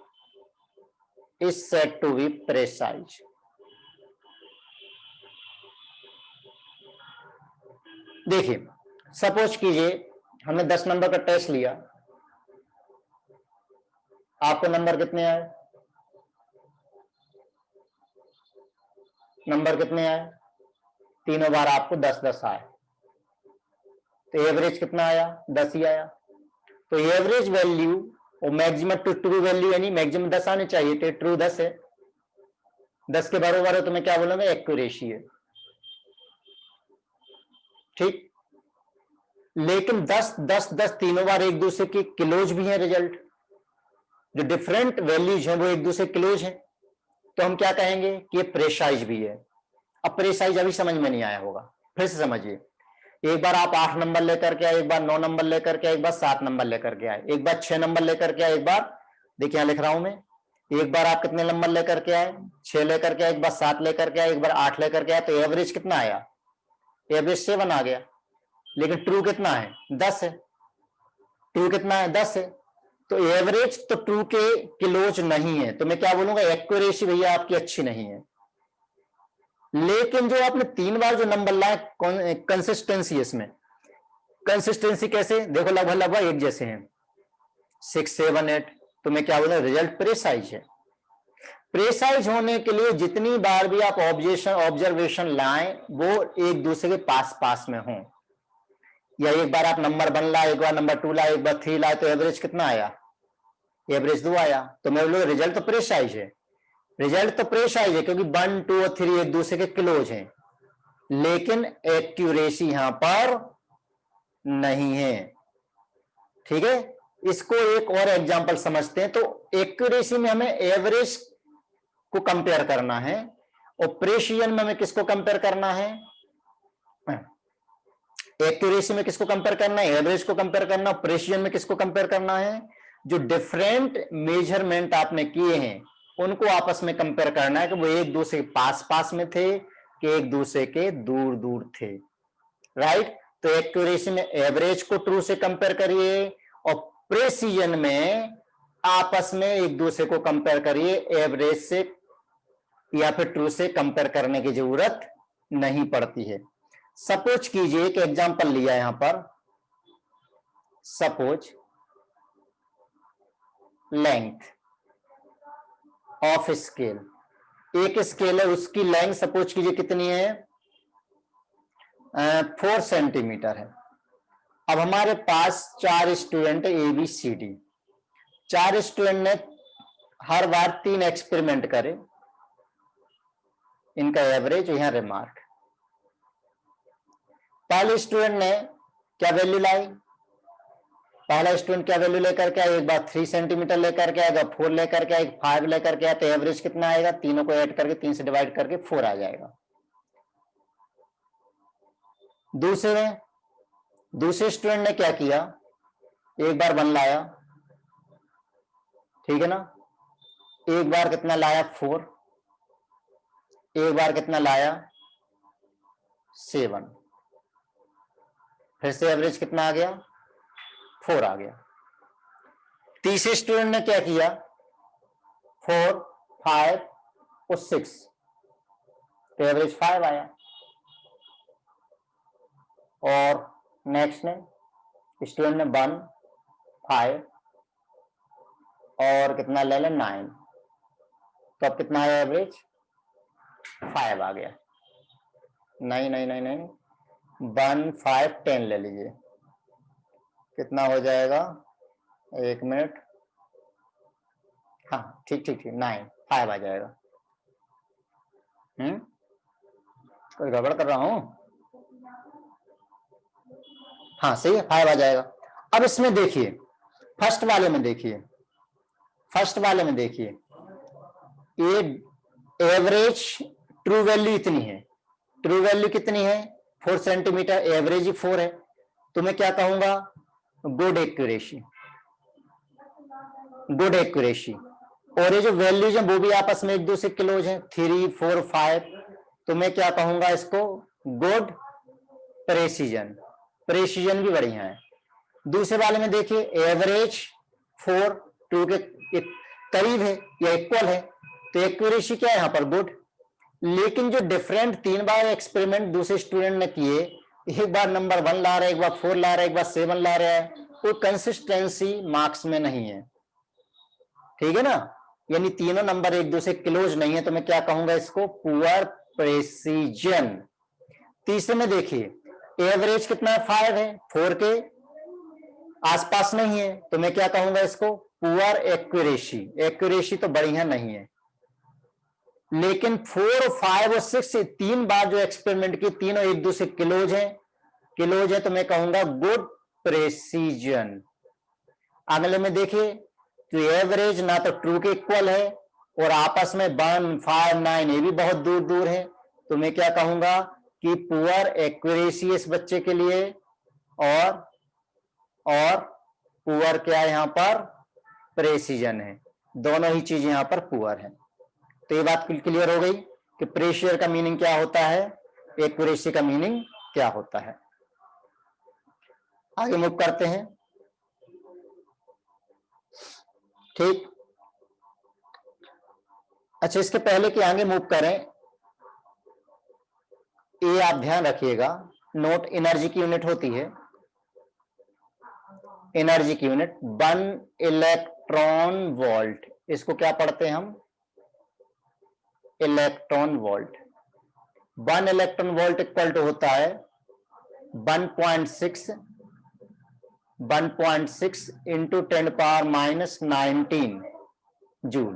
is said to be precise। देखिए सपोज कीजिए हमने 10 नंबर का टेस्ट लिया, आपको नंबर कितने आए, नंबर कितने आए, तीनों बार आपको 10-10 आए, तो एवरेज कितना आया 10 ही आया। तो एवरेज वैल्यू और मैक्सिमम टू ट्रू वैल्यू यानी मैक्सिमम 10 आने चाहिए, तो ट्रू 10 है, 10 के बराबर है तो मैं क्या बोलूंगा एक्यूरेसी है, ठीक। लेकिन 10-10-10 तीनों बार एक दूसरे के क्लोज भी है, रिजल्ट जो डिफरेंट वैल्यूज हैं वो एक दूसरे क्लोज हैं, तो हम क्या कहेंगे कि ये प्रेसाइज भी है। अब प्रेसाइज अभी समझ में नहीं आया होगा, फिर से समझिए। एक बार आप 8 नंबर लेकर के आए, एक बार 9 नंबर लेकर के आए, एक बार 7 नंबर लेकर के आए, एक बार 6 नंबर लेकर के आए, एक बार देखिए यहां लिख रहा हूं मैं, एक बार आप कितने नंबर लेकर के आए 6 लेकर के आए, एक बार 7 लेकर के आए, एक बार 8 लेकर के आए, तो एवरेज कितना आया, एवरेज 7 आ गया। लेकिन ट्रू कितना है 10 है, ट्रू कितना है 10 है, तो एवरेज तो ट्रू के क्लोज नहीं है, तो मैं क्या बोलूंगा एक्यूरेसी भैया आपकी अच्छी नहीं है। लेकिन जो आपने 3 बार जो नंबर लाए, कंसिस्टेंसी, इसमें कंसिस्टेंसी कैसे, देखो लगभग लगभग एक जैसे हैं 6, 7, 8, तो मैं क्या बोलूंगा रिजल्ट प्रेसाइज है। प्रेसाइज होने के लिए जितनी बार भी आप ऑब्जर्वेशन लाएं वो एक दूसरे के पास पास में हो, या एक बार आप नंबर 1 लाए, एक बार नंबर 2 लाए, एक बार 3 लाए, तो एवरेज कितना आया? एवरेज 2 आया। तो मैं बोलूँ रिजल्ट तो प्रेसाइज है, रिजल्ट तो प्रेसाइज है क्योंकि 1, 2 और 3 एक दूसरे के क्लोज हैं, लेकिन एक्यूरेसी यहां पर नहीं है। ठीक है, इसको एक और एग्जांपल समझते हैं। तो एक्यूरेसी में हमें एवरेज को कंपेयर करना है और प्रेसिजन में हमें किसको कंपेयर करना है? एक्यूरेसी में किसको कंपेयर करना है? एवरेज को कंपेयर करना। प्रेसिजन में किसको कंपेयर करना है? जो डिफरेंट मेजरमेंट आपने किए हैं उनको आपस में कंपेयर करना है कि वो एक दूसरे के पास पास में थे कि एक दूसरे के दूर दूर थे। राइट, तो एक्यूरेसी में एवरेज को ट्रू से कंपेयर करिए और प्रेसिजन में आपस में एक दूसरे को कंपेयर करिए, एवरेज से या फिर ट्रू से कंपेयर करने की जरूरत नहीं पड़ती है। सपोज कीजिए एक एग्जांपल लिया यहां पर, सपोज लेंथ ऑफ स्केल, एक स्केल है उसकी लेंथ सपोज कीजिए कितनी है? 4 सेंटीमीटर है। अब हमारे पास 4 स्टूडेंट है ABCD, 4 स्टूडेंट ने हर बार 3 एक्सपेरिमेंट करे, इनका एवरेज यहां रिमार्क। पहले स्टूडेंट ने क्या वैल्यू लाई? पहला स्टूडेंट क्या वैल्यू लेकर के आया? एक बार 3 सेंटीमीटर लेकर के आएगा, 4 लेकर के आएगा, 5 लेकर के आया, तो एवरेज कितना आएगा? तीनों को ऐड करके 3 से डिवाइड करके 4 आ जाएगा। दूसरे स्टूडेंट ने क्या किया? एक बार 1 लाया, ठीक है ना, एक बार कितना लाया? 4, एक बार कितना लाया? 7, फिर से एवरेज कितना आ गया? 4 आ गया। तीसरे स्टूडेंट ने क्या किया? 4, 5 और 6, तो एवरेज 5 आया। और नेक्स्ट ने स्टूडेंट ने 1, 5 और कितना ले लें? 9, तो अब कितना आया एवरेज? 5 आ गया। नहीं नहीं नहीं नहीं, 1, 5, 10 ले लीजिए, कितना हो जाएगा? 1 मिनट, हाँ ठीक ठीक ठीक, 9, 5 आ जाएगा। कोई गड़बड़ कर रहा हूं? हाँ सही है, 5 आ जाएगा। अब इसमें देखिए, फर्स्ट वाले में देखिए, ये एवरेज ट्रू वैल्यू इतनी है, ट्रू वैल्यू कितनी है? 4 सेंटीमीटर, एवरेज ही 4 है, तो मैं क्या कहूंगा? Good accuracy, good accuracy. और ये जो वैल्यूज है वो भी आपस में एक दूसरे क्लोज हैं, 3, 4, 5, तो मैं क्या कहूंगा इसको? गुड प्रेसिजन, प्रेसिजन भी बढ़िया है। दूसरे वाले में देखिए, एवरेज 4 2 के करीब है या इक्वल है, तो एक्यूरेसी क्या है यहां पर? गुड। लेकिन जो डिफरेंट 3 बार एक्सपेरिमेंट दूसरे स्टूडेंट ने किए, एक बार नंबर 1 ला रहा है, एक बार 4 ला रहा है, एक बार 7 ला रहा है, कोई कंसिस्टेंसी मार्क्स में नहीं है, ठीक है ना, यानी तीनों नंबर एक दूसरे क्लोज नहीं है, तो मैं क्या कहूंगा इसको? Poor precision. तीसरे में देखिए, एवरेज कितना है? 5 है, 4 के आसपास नहीं है, तो मैं क्या कहूंगा इसको? पुअर एक्यूरेसी, एक्यूरेसी तो बढ़िया नहीं है। लेकिन 4, 5 और 6 से 3 बार जो एक्सपेरिमेंट की, तीनों एक दूसरे क्लोज है, तो मैं कहूंगा गुड प्रेसिजन। अगले में देखिए, तो एवरेज ना तो ट्रू के इक्वल है और आपस में 1, 5, 9 ये भी बहुत दूर दूर है, तो मैं क्या कहूंगा कि पुअर एक्यूरेसी इस बच्चे के लिए, और पुअर क्या है यहां पर? प्रेसिजन है। दोनों ही चीज यहां पर पुअर है। तो ये बात क्लियर हो गई कि प्रेशर का मीनिंग क्या होता है, एक्यूरेसी का मीनिंग क्या होता है। आगे मूव करते हैं। ठीक, अच्छा इसके पहले कि आगे मूव करें, ये आप ध्यान रखिएगा, नोट एनर्जी की यूनिट होती है, एनर्जी की यूनिट 1 इलेक्ट्रॉन वोल्ट, इसको क्या पढ़ते हैं हम? Electron volt. 1 electron volt equal to होता है 1.6 इंटू 10⁻⁻19 जूल।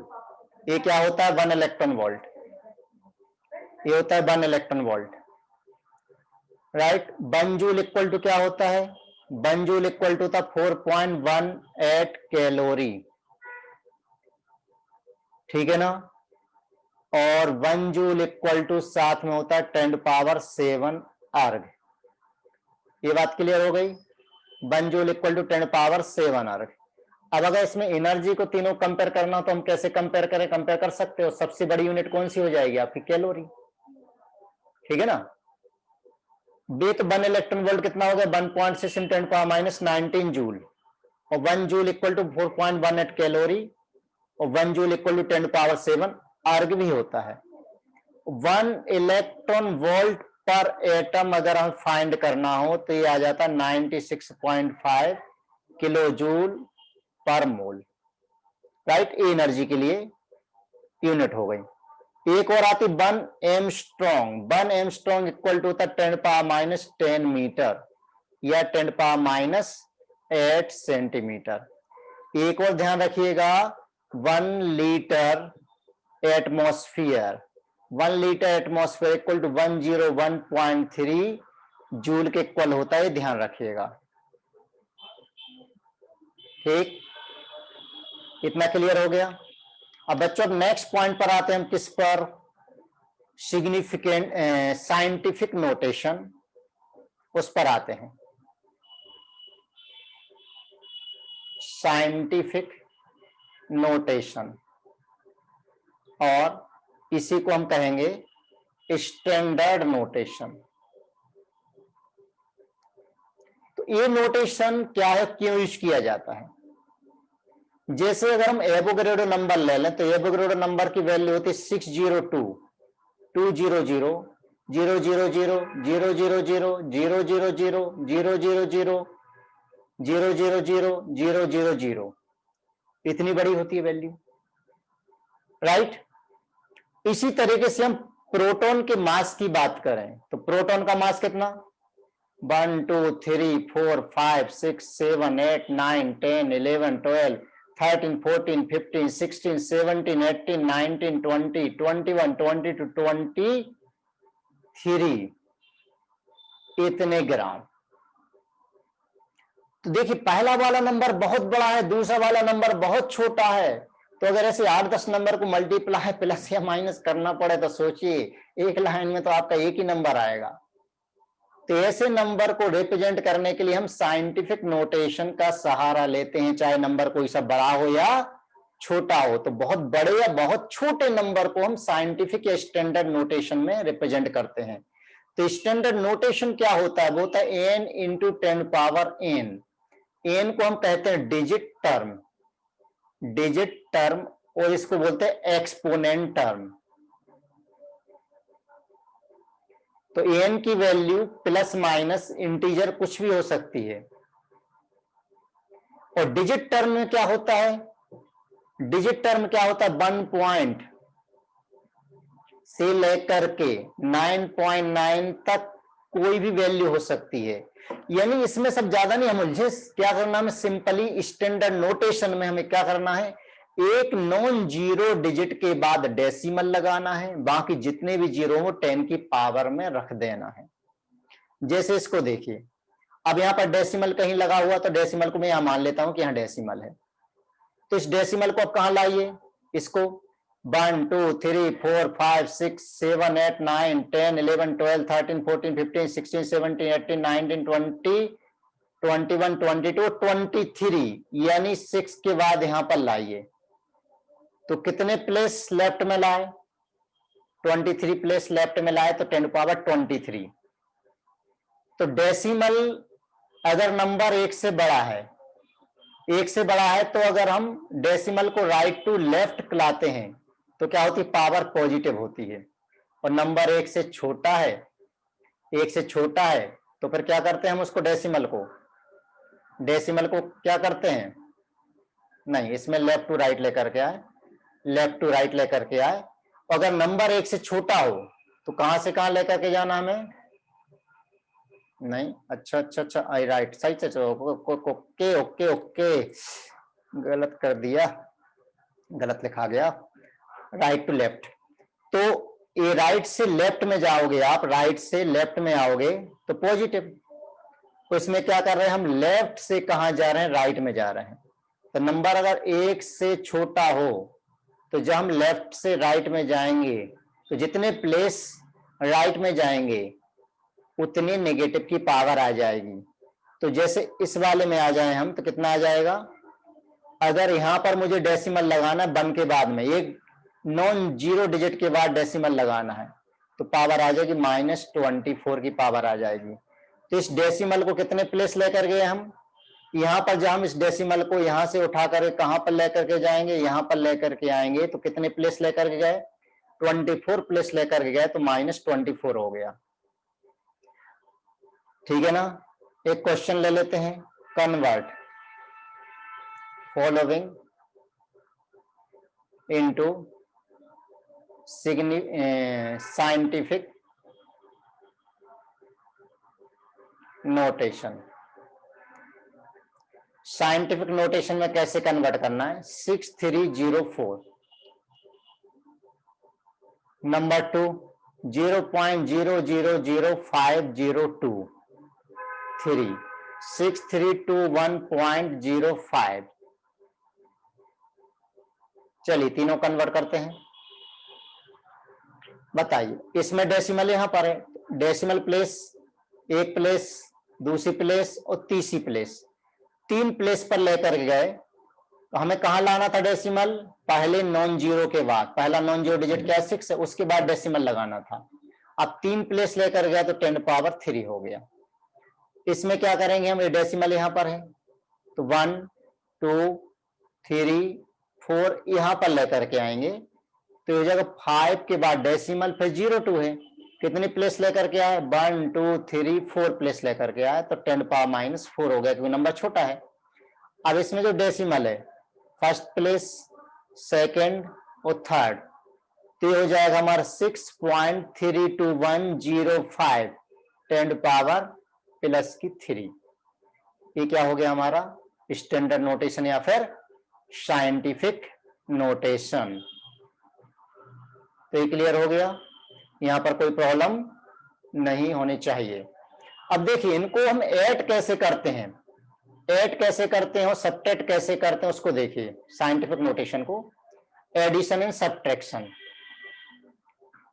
ये क्या होता है 1 इलेक्ट्रॉन वोल्ट, ये होता है 1 electron volt, right. 1 joule equal to क्या होता है, 1 जूल इक्वल टू था 4.18 कैलोरी, ठीक है ना। और 1 जूल इक्वल टू साथ में होता है 10⁻7 अर्ग। ये बात क्लियर हो गई, 1 जूल इक्वल टू 10⁻7 अर्ग। अब अगर इसमें एनर्जी को तीनों कंपेयर करना हो तो हम कैसे कंपेयर करें, कंपेयर कर सकते हो, सबसे बड़ी यूनिट कौन सी हो जाएगी आपकी, कैलोरी, ठीक है ना। बी तो 1 इलेक्ट्रॉन वोल्ट कितना हो गया 1.6 × 10⁻⁻19 जूल, और 1 जूल इक्वल टू 4.18 कैलोरी, और 1 जूल इक्वल टू 10⁻7 अर्ग भी होता है। 1 इलेक्ट्रॉन वोल्ट पर एटम अगर हम फाइंड करना हो तो ये आ जाता 96.5 किलो जूल पर मोल, राइट। एनर्जी के लिए यूनिट हो गई। एक और आती 1 एमस्ट्रॉन्ग। 1 एमस्ट्रॉन्ग इक्वल टू होता 10⁻10 मीटर या 10⁻8 सेंटीमीटर। एक और ध्यान रखिएगा 1 litre atmosphere, 1 litre atmosphere equal to 101.3 joule के इक्वल होता है, ध्यान रखिएगा, ठीक। इतना क्लियर हो गया। अब बच्चों नेक्स्ट पॉइंट पर आते हैं हम, किस पर, सिग्निफिकेंट साइंटिफिक नोटेशन, उस पर आते हैं। साइंटिफिक नोटेशन, और इसी को हम कहेंगे स्टैंडर्ड नोटेशन। तो ये नोटेशन क्या है, क्यों यूज किया जाता है। जैसे अगर हम एवोगैड्रो नंबर ले लें तो एवोगैड्रो नंबर की वैल्यू होती है 602 200 000 000 000 000 इतनी बड़ी होती है वैल्यू, राइट। इसी तरीके से हम प्रोटॉन के मास की बात करें तो प्रोटॉन का मास कितना, 1 2 3 4 5 6 7 8 9 10 11 12 13 14 15 16 17 18 19 20 21 22 23 इतने ग्राम। तो देखिए पहला वाला नंबर बहुत बड़ा है, दूसरा वाला नंबर बहुत छोटा है। तो अगर ऐसे 8-10 नंबर को मल्टीप्लाई प्लस या माइनस करना पड़े तो सोचिए एक लाइन में तो आपका एक ही नंबर आएगा। तो ऐसे नंबर को रिप्रेजेंट करने के लिए हम साइंटिफिक नोटेशन का सहारा लेते हैं, चाहे नंबर कोई सा बड़ा हो या छोटा हो। तो बहुत बड़े या बहुत छोटे नंबर को हम साइंटिफिक या स्टैंडर्ड नोटेशन में रिप्रेजेंट करते हैं। तो स्टैंडर्ड नोटेशन क्या होता है, वो होता है n × 10⁻n। n को हम कहते हैं डिजिट टर्म, और इसको बोलते हैं एक्सपोनेंट टर्म। तो n की वैल्यू प्लस माइनस इंटीजर कुछ भी हो सकती है। और डिजिट टर्म में क्या होता है, डिजिट टर्म क्या होता है 1 पॉइंट से लेकर के 9.9 तक कोई भी वैल्यू हो सकती है। यानी इसमें सब ज्यादा नहीं, हम मुझे क्या करना है, सिंपली स्टैंडर्ड नोटेशन में हमें क्या करना है, एक नॉन जीरो डिजिट के बाद डेसिमल लगाना है, बाकी जितने भी जीरो हो 10 की पावर में रख देना है। जैसे इसको देखिए, अब यहां पर डेसिमल कहीं लगा हुआ तो डेसिमल को मैं यहां मान लेता हूं कि यहां डेसिमल है। तो इस डेसिमल को अब कहां लाइए, इसको 1 2 3 4 5 6 7 8 9 10 11 12 13 14 15 16 17 18 19 20 21 22 23 यानी 6 के बाद यहां पर लाइए। तो कितने प्लेस लेफ्ट में लाए, 23 प्लेस लेफ्ट में लाए तो 10⁻23। तो डेसिमल अगर नंबर 1 से बड़ा है, 1 से बड़ा है, तो अगर हम डेसिमल को राइट टू लेफ्ट लाते हैं तो क्या होती है, पावर पॉजिटिव होती है। और नंबर 1 से छोटा है, 1 से छोटा है, तो फिर क्या करते हैं हम उसको डेसिमल को क्या करते हैं, नहीं इसमें लेफ्ट टू राइट लेकर के आए, लेफ्ट टू राइट लेकर के आए, अगर नंबर 1 से छोटा हो तो कहां से कहां लेकर के जाना हमें? नहीं, अच्छा, आई राइट, सही से ओके ओके ओके, गलत कर दिया, गलत लिखा गया, राइट टू लेफ्ट। तो ये राइट से लेफ्ट में जाओगे आप, राइट से लेफ्ट में आओगे तो पॉजिटिव। तो इसमें क्या कर रहे हैं हम, लेफ्ट से कहां जा रहे हैं, राइट में जा रहे हैं। तो नंबर अगर 1 से छोटा हो तो जब हम लेफ्ट से राइट में जाएंगे तो जितने प्लेस राइट में जाएंगे उतनी नेगेटिव की पावर आ जाएगी। तो जैसे इस वाले में आ जाए हम तो कितना आ जाएगा, अगर यहां पर मुझे डेसिमल लगाना 1 के बाद में, एक नॉन जीरो डिजिट के बाद डेसिमल लगाना है, तो पावर आ जाएगी -24 की पावर आ जाएगी। तो इस डेसिमल को कितने प्लेस लेकर गए हम, यहां पर जब हम इस डेसिमल को यहां से उठा कर कहां पर लेकर के जाएंगे, यहां पर लेकर के आएंगे तो कितने प्लेस लेकर के गए, 24 प्लेस लेकर के गए, तो -24 हो गया। ठीक है ना। एक क्वेश्चन ले लेते हैं, convert following into scientific notation. Scientific notation में कैसे कन्वर्ट करना है, 6304 नंबर 2 0.000502 3 6321.05। चलिए तीनों कन्वर्ट करते हैं। बताइए, इसमें डेसिमल यहां पर है, डेसिमल प्लेस, एक प्लेस, दूसरी प्लेस और तीसरी प्लेस, 3 प्लेस पर लेकर गए तो हमें कहां लाना था डेसिमल, पहले नॉन जीरो के बाद, पहला नॉन जीरो डिजिट क्या है 6 है, उसके बाद डेसिमल लगाना था। अब 3 प्लेस लेकर गए तो 10⁻³ हो गया। इसमें क्या करेंगे हम, ये डेसिमल यहां पर है तो 1 2 3 4 यहां पर लेकर के आएंगे तो ये जगह 5 के बाद डेसिमल, फिर 02 है, कितनी प्लेस लेकर के आए, 1 2 3 4 प्लेस लेकर के आए तो 10⁻⁴ हो गया, क्योंकि नंबर छोटा है। अब इसमें जो डेसिमल है, फर्स्ट प्लेस, सेकंड और थर्ड, तो ये हो जाएगा हमारा 6.32105 10⁻⁻3। ये क्या हो गया हमारा स्टैंडर्ड नोटेशन या फिर साइंटिफिक नोटेशन। तो ये क्लियर हो गया, यहां पर कोई प्रॉब्लम नहीं होनी चाहिए। अब देखिए इनको हम ऐड कैसे करते हैं, ऐड कैसे करते हैं और सब्ट्रैक्ट कैसे करते हैं उसको देखिए। साइंटिफिक नोटेशन को addition and subtraction,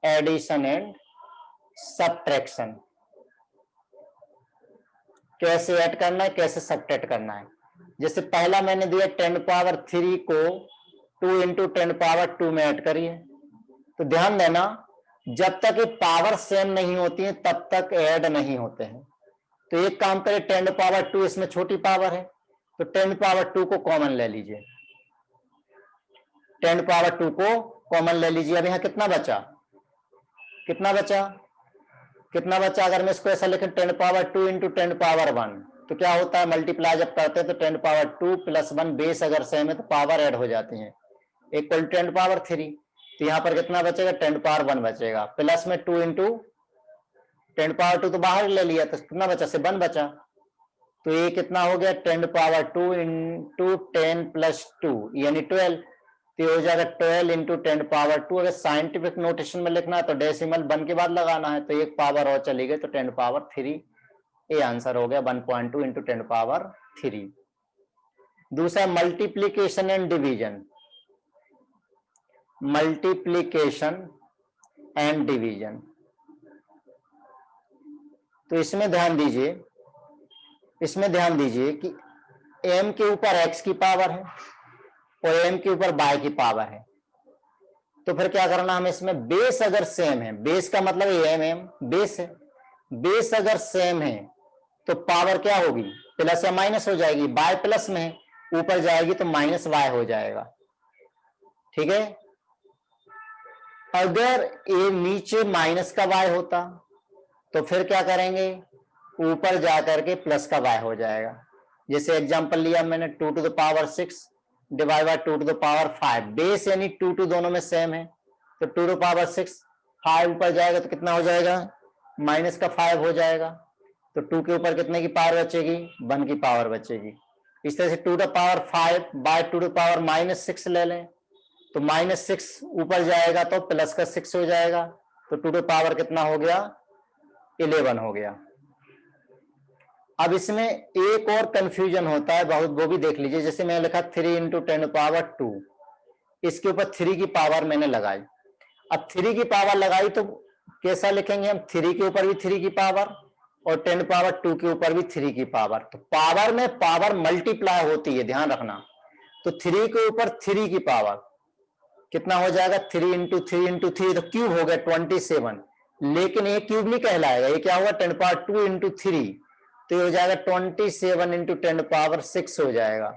addition and subtraction कैसे ऐड करना है, कैसे सब्ट्रैक्ट करना है। जैसे पहला मैंने दिया 10⁻³ को 2 × 10⁻² में ऐड करिए, तो ध्यान देना जब तक ये पावर सेम नहीं होती है तब तक ऐड नहीं होते हैं। तो एक काम करें, 10⁻², इसमें छोटी पावर है तो 10⁻² को कॉमन ले लीजिए, 10⁻² को कॉमन ले लीजिए। अब यहां कितना बचा, कितना बचा, कितना बचा, अगर मैं इसको ऐसा लिखें 10⁻² × 10⁻1 तो क्या होता है, मल्टीप्लाई जब करते हैं तो 10⁻² + 1 बेस अगर सेम है तो पावर ऐड हो जाती है, इक्वल 10⁻³ तो यहां पर कितना बचेगा, 10⁻1 बचेगा, प्लस में 2 × 10⁻² तो बाहर ले लिया तो कितना बचा, 7 बचा, तो ये कितना हो गया 10⁻² × 10 + 2 यानी 12, तो ये हो जाएगा 12 × 10⁻²। अगर साइंटिफिक नोटेशन में लिखना है तो डेसिमल 1 के बाद लगाना है, तो एक पावर और चली गई तो 10⁻³ ये आंसर हो गया 1.2 × 10⁻³। दूसरा multiplication and division, multiplication and division, तो इसमें ध्यान दीजिए, इसमें ध्यान दीजिए कि m के ऊपर x की पावर है और m के ऊपर y की पावर है, तो फिर क्या करना हमें, इसमें बेस अगर सेम है, बेस का मतलब m बेस है, बेस अगर सेम है तो पावर क्या होगी, प्लस या माइनस हो जाएगी, y प्लस में है, ऊपर जाएगी तो -y हो जाएगा। ठीक है, अगर ये नीचे माइनस का y होता तो फिर क्या करेंगे, ऊपर जाकर के प्लस का y हो जाएगा। जैसे एग्जांपल लिया मैंने 2⁻⁶ डिवाइड बाय 2⁻⁵, बेस यानी 2 दोनों में सेम है तो 2 टू पावर 6, 5 ऊपर जाएगा तो कितना हो जाएगा, माइनस का 5 हो जाएगा। तो 2 के ऊपर कितने की पावर बचेगी, 1 की पावर बचेगी। इस तरह से 2 to power 5 by 2 to power -6 ले लें, तो -6 ऊपर जाएगा तो प्लस का 6 हो जाएगा। तो 2 टू पावर कितना हो गया, 11 हो गया। अब इसमें एक और कंफ्यूजन होता है बहुत, वो भी देख लीजिए। जैसे मैंने लिखा 3 इंटू 10 पावर 2, इसके ऊपर 3 की पावर मैंने लगाई। अब 3 की पावर लगाई तो कैसा लिखेंगे हम, 3 के ऊपर भी 3 की पावर और 10 पावर 2 के ऊपर भी 3 की पावर। तो पावर में पावर मल्टीप्लाई होती है, ध्यान रखना। तो 3 के ऊपर 3 की पावर कितना हो जाएगा, 3 इंटू 3 इंटू 3, तो क्यूब हो गया 27। लेकिन ये क्यूब नहीं कहलाएगा, ये क्या होगा, 10 पावर 2 इंटू 3, तो ये हो जाएगा 27 इंटू 10 पावर 6 हो जाएगा,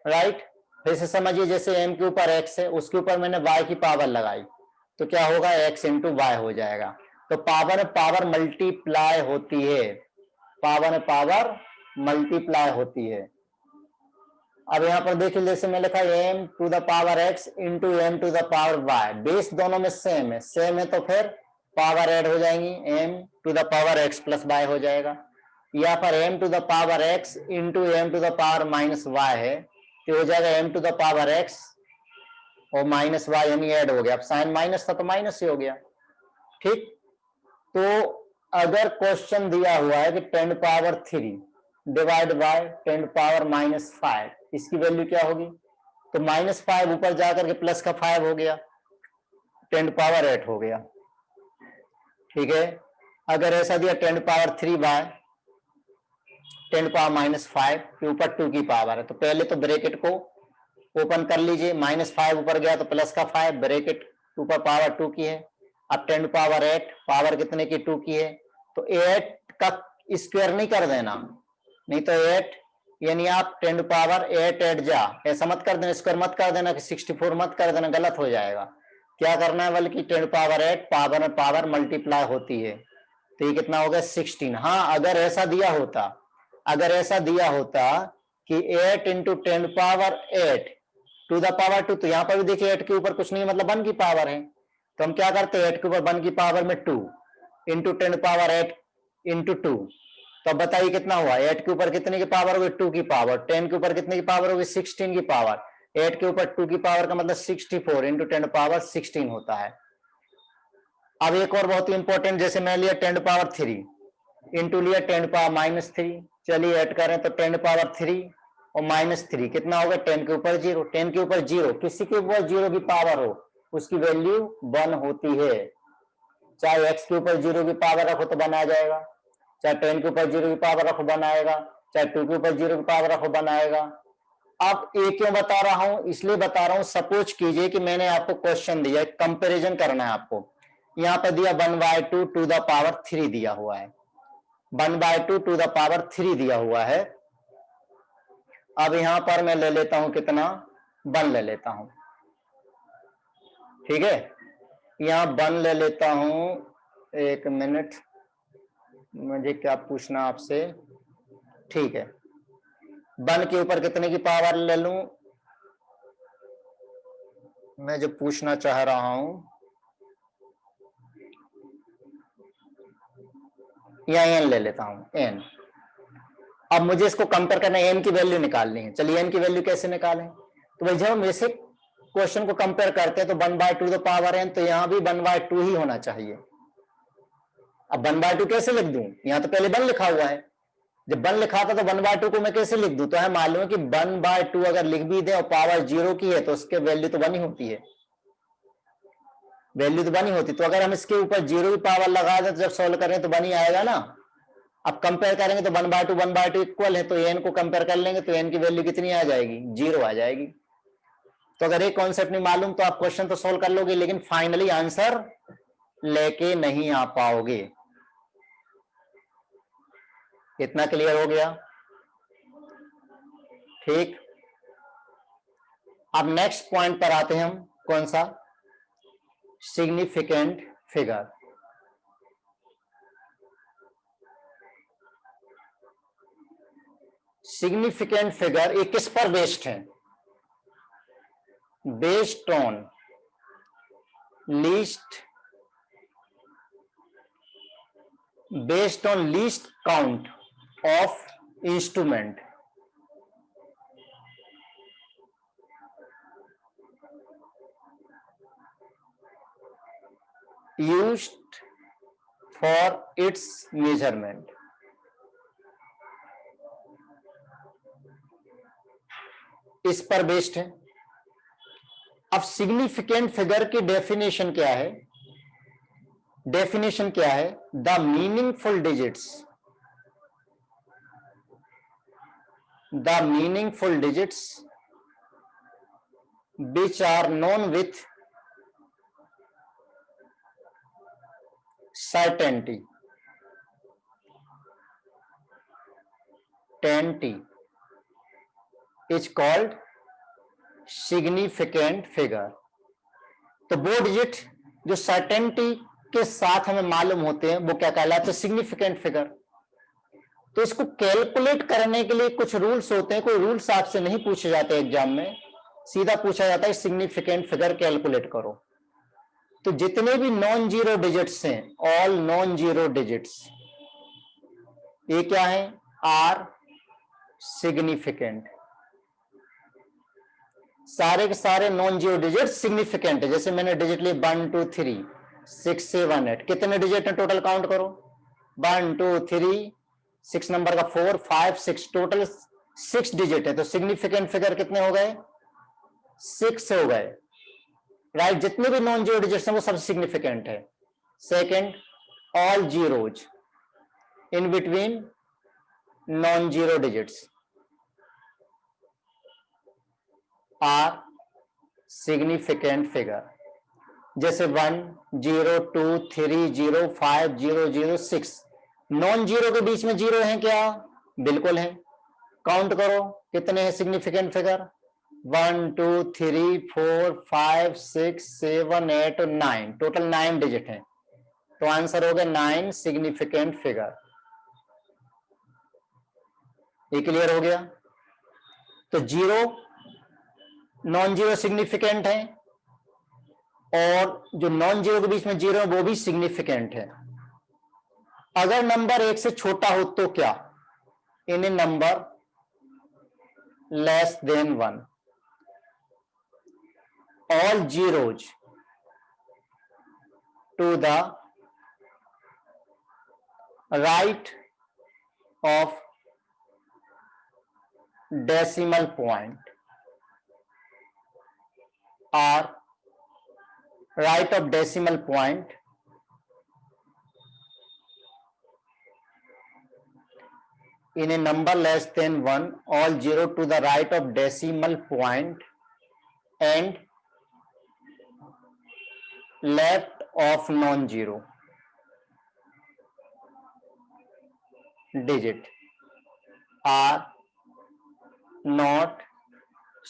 राइट। फिर से समझिए, जैसे m के ऊपर x है, उसके ऊपर मैंने y की पावर लगाई, तो क्या होगा, x इंटू वाई हो जाएगा। तो पावर में पावर मल्टीप्लाई होती है, पावर में पावर मल्टीप्लाई होती है। अब यहां पर देखिए, जैसे मैं लिखा m to the power x into m to the power y, base दोनों में सेम है, सेम है तो फिर पावर ऐड हो जाएंगी, m to the power x plus y हो जाएगा। या पर m to the power x into m to the power -y है, तो हो जाएगा m to the power x और -y, यानी ऐड हो गया। अब साइन माइनस था तो माइनस ही हो गया, ठीक। तो अगर क्वेश्चन दिया हुआ है कि 10 पावर 3 डिवाइड बाय 10 पावर -5, इसकी वैल्यू क्या होगी, तो -5 ऊपर जाकर के प्लस का 5 हो गया, 10 पावर 8 हो गया, ठीक है। अगर ऐसा दिया 10 पावर 3 बाय 10 पावर -5 के ऊपर 2 की पावर है, तो पहले तो ब्रैकेट को ओपन कर लीजिए, -5 ऊपर गया तो प्लस का 5, ब्रैकेट ऊपर पावर 2 की है। अब 10 पावर 8, पावर कितने की, 2 की है, तो 8 का स्क्वायर नहीं कर देना, नहीं तो 8 यानी आप 10 पावर 8 जा, ऐसा मत कर देना, स्क्वायर मत कर देना कि 64 मत कर देना, गलत हो जाएगा। क्या करना है, बल्कि 10 पावर 8 पावर में पावर मल्टीप्लाई होती है, तो ये कितना हो गया, 16। हाँ, अगर ऐसा दिया होता, अगर ऐसा दिया होता कि 8 into 10 power 8 to the power 2, तो यहां पर भी देखिए 8 के ऊपर कुछ नहीं, मतलब 1 की पावर है, तो हम क्या करते हैं, 8 के ऊपर 1 की पावर में 2 इंटू 10 पावर 8 इंटू 2, तो अब बताइए कितना हुआ, 8 के ऊपर कितने की पावर होगी, 2 की पावर, 10 के ऊपर कितने की पावर होगी, 16 की पावर, 8 के ऊपर 2 की पावर का मतलब 64 इंटू 10 पावर 16 होता है। अब एक और बहुत ही इंपॉर्टेंट, जैसे मैं लिया 10 पावर 3 इंटू लिया 10 पावर -3, चलिए ऐड करें तो 10 पावर 3 और -3 कितना होगा, 10 के ऊपर 0, 10 के ऊपर 0, किसी के ऊपर 0 की पावर हो उसकी वैल्यू 1 होती है। चाहे x के ऊपर 0 की पावर रखो तो 1 आ जाएगा, चाहे 10 के ऊपर 0 की पावर रखो 1 आएगा, चाहे 2 के ऊपर 0 की पावर रखो 1 आएगा। अब ये क्यों बता रहा हूं, इसलिए बता रहा हूं, सपोज कीजिए कि मैंने आपको क्वेश्चन दिया, कंपैरिजन करना है आपको। यहां पर दिया 1/2 टू द पावर 3 दिया हुआ है, 1/2 टू द पावर 3 दिया हुआ है। अब यहां पर मैं ले लेता हूं कितना, 1 ले लेता हूं, ठीक है। यहां 1 ले लेता हूं, एक मिनट, मुझे क्या पूछना आपसे, ठीक है। 1 के ऊपर कितने की पावर ले लूं, मैं जो पूछना चाह रहा हूं, यहां n ले लेता हूं, n। अब मुझे इसको कंपेयर करना है, n की वैल्यू निकालनी है। चलिए n की वैल्यू कैसे निकालें, तो भाई जब हम ऐसे क्वेश्चन को कंपेयर करते हैं तो 1/2 द पावर n, तो यहां भी 1/2 ही होना चाहिए। अब 1/2 कैसे लिख दूं, यहां तो पहले 1 लिखा हुआ है, जब 1 लिखा था तो 1/2 को मैं कैसे लिख दूं, तो है मालूम है कि 1/2 अगर लिख भी दे और पावर 0 की है तो उसके वैल्यू तो 1 ही होती है, वैल्यू तो 1 ही होती। तो अगर हम इसके ऊपर 0 की पावर लगा दें तो जब सॉल्व करें तो 1 ही आएगा ना। अब कंपेयर करेंगे तो 1/2 इक्वल है, तो n को कंपेयर कर लेंगे तो n की वैल्यू कितनी आ जाएगी, 0 आ जाएगी। तो अगर एक कॉन्सेप्ट नहीं मालूम तो आप क्वेश्चन तो सोल्व कर लोगे, लेकिन फाइनली आंसर लेके नहीं आ पाओगे। इतना क्लियर हो गया, ठीक। अब नेक्स्ट पॉइंट पर आते हैं हम, कौन सा, सिग्निफिकेंट फिगर। सिग्निफिकेंट फिगर ये किस पर बेस्ड है, based on least based on least count of instrument used for its measurement. इस पर बेस्ड है। अब सिग्निफिकेंट फिगर की डेफिनेशन क्या है? डेफिनेशन क्या है? The meaningful digits, the meaningful digits which are known with certainty is called significant figure. तो वो डिजिट जो सर्टेनिटी के साथ हमें मालूम होते हैं वो क्या कहलाते हैं? Significant figure. तो इसको कैलकुलेट करने के लिए कुछ रूल्स होते हैं। कोई रूल्स आपसे नहीं पूछे जाते एग्जाम में, सीधा पूछा जाता है सिग्निफिकेंट फिगर कैलकुलेट करो। तो जितने भी नॉन जीरो डिजिट्स हैं, ऑल नॉन जीरो डिजिट्स, ये क्या है? Are significant. सारे के सारे नॉन जीरो डिजिट सिग्निफिकेंट है। जैसे मैंने डिजिट लिए 1 2 3 6 7 8, कितने डिजिट है टोटल? काउंट करो। 1 2 3 6 नंबर का 4 5 6, टोटल 6 डिजिट है। तो सिग्निफिकेंट फिगर कितने हो गए? 6 हो गए, राइट। जितने भी नॉन जीरो डिजिट्स हैं वो सब सिग्निफिकेंट है। Second, all zeros in between non zero digits are significant figure. जैसे 1 0 2 3 0 5 0 0 6, नॉन जीरो के बीच में जीरो है क्या? बिल्कुल है। काउंट करो कितने हैं सिग्निफिकेंट फिगर? 1 2 3 4 5 6 7 8 और 9, टोटल 9 डिजिट है। तो आंसर हो गया 9 सिग्निफिकेंट फिगर। ये क्लियर हो गया? तो जीरो नॉन जीरो सिग्निफिकेंट है, और जो नॉन जीरो के बीच में जीरो है वो भी सिग्निफिकेंट है। अगर नंबर 1 से छोटा हो तो क्या? In a number less than 1, all zeros to the right of decimal point are right of decimal point in a number less than 1, all 0 to the right of decimal point and left of non-zero digit are not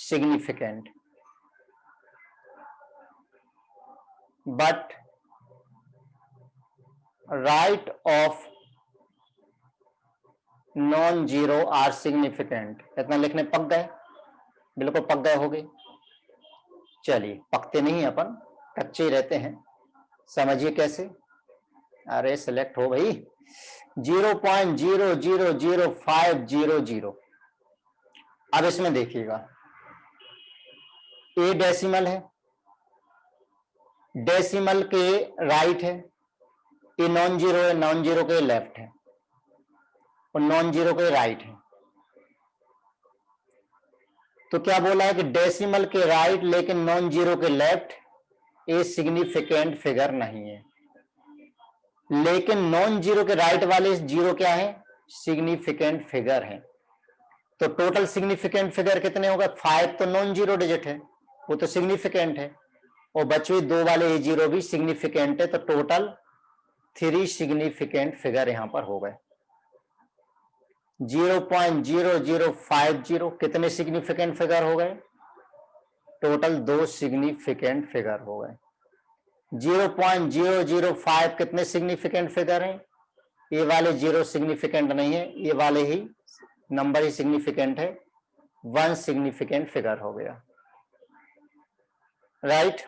significant, but right of non zero are significant. इतना लिखने पक गए? बिल्कुल पक गए होगे। चलिए, पकते नहीं अपन, कच्चे रहते हैं, समझिए कैसे। अरे सिलेक्ट हो भाई। 0.0000500। अब इसमें देखिएगा, ए डेसिमल है, डेसिमल के राइट है, ये नॉन जीरो है, नॉन जीरो के लेफ्ट है, और नॉन जीरो के राइट है। तो क्या बोला है कि डेसिमल के राइट लेकिन नॉन जीरो के लेफ्ट, ये सिग्निफिकेंट फिगर नहीं है। लेकिन नॉन जीरो के राइट वाले जीरो क्या है? सिग्निफिकेंट फिगर है। तो टोटल सिग्निफिकेंट फिगर कितने हो गए? 5 तो नॉन जीरो डिजिट है, वो तो सिग्निफिकेंट है, और बचे हुए 2 वाले ए जीरो भी सिग्निफिकेंट है। तो टोटल 3 सिग्निफिकेंट फिगर यहां पर हो गए। 0.0050 कितने सिग्निफिकेंट फिगर हो गए? टोटल 2 सिग्निफिकेंट फिगर हो गए। 0.005 कितने सिग्निफिकेंट फिगर हैं? ये वाले जीरो सिग्निफिकेंट नहीं है, ये वाले ही नंबर ही सिग्निफिकेंट है। 1 सिग्निफिकेंट फिगर हो गया, राइट।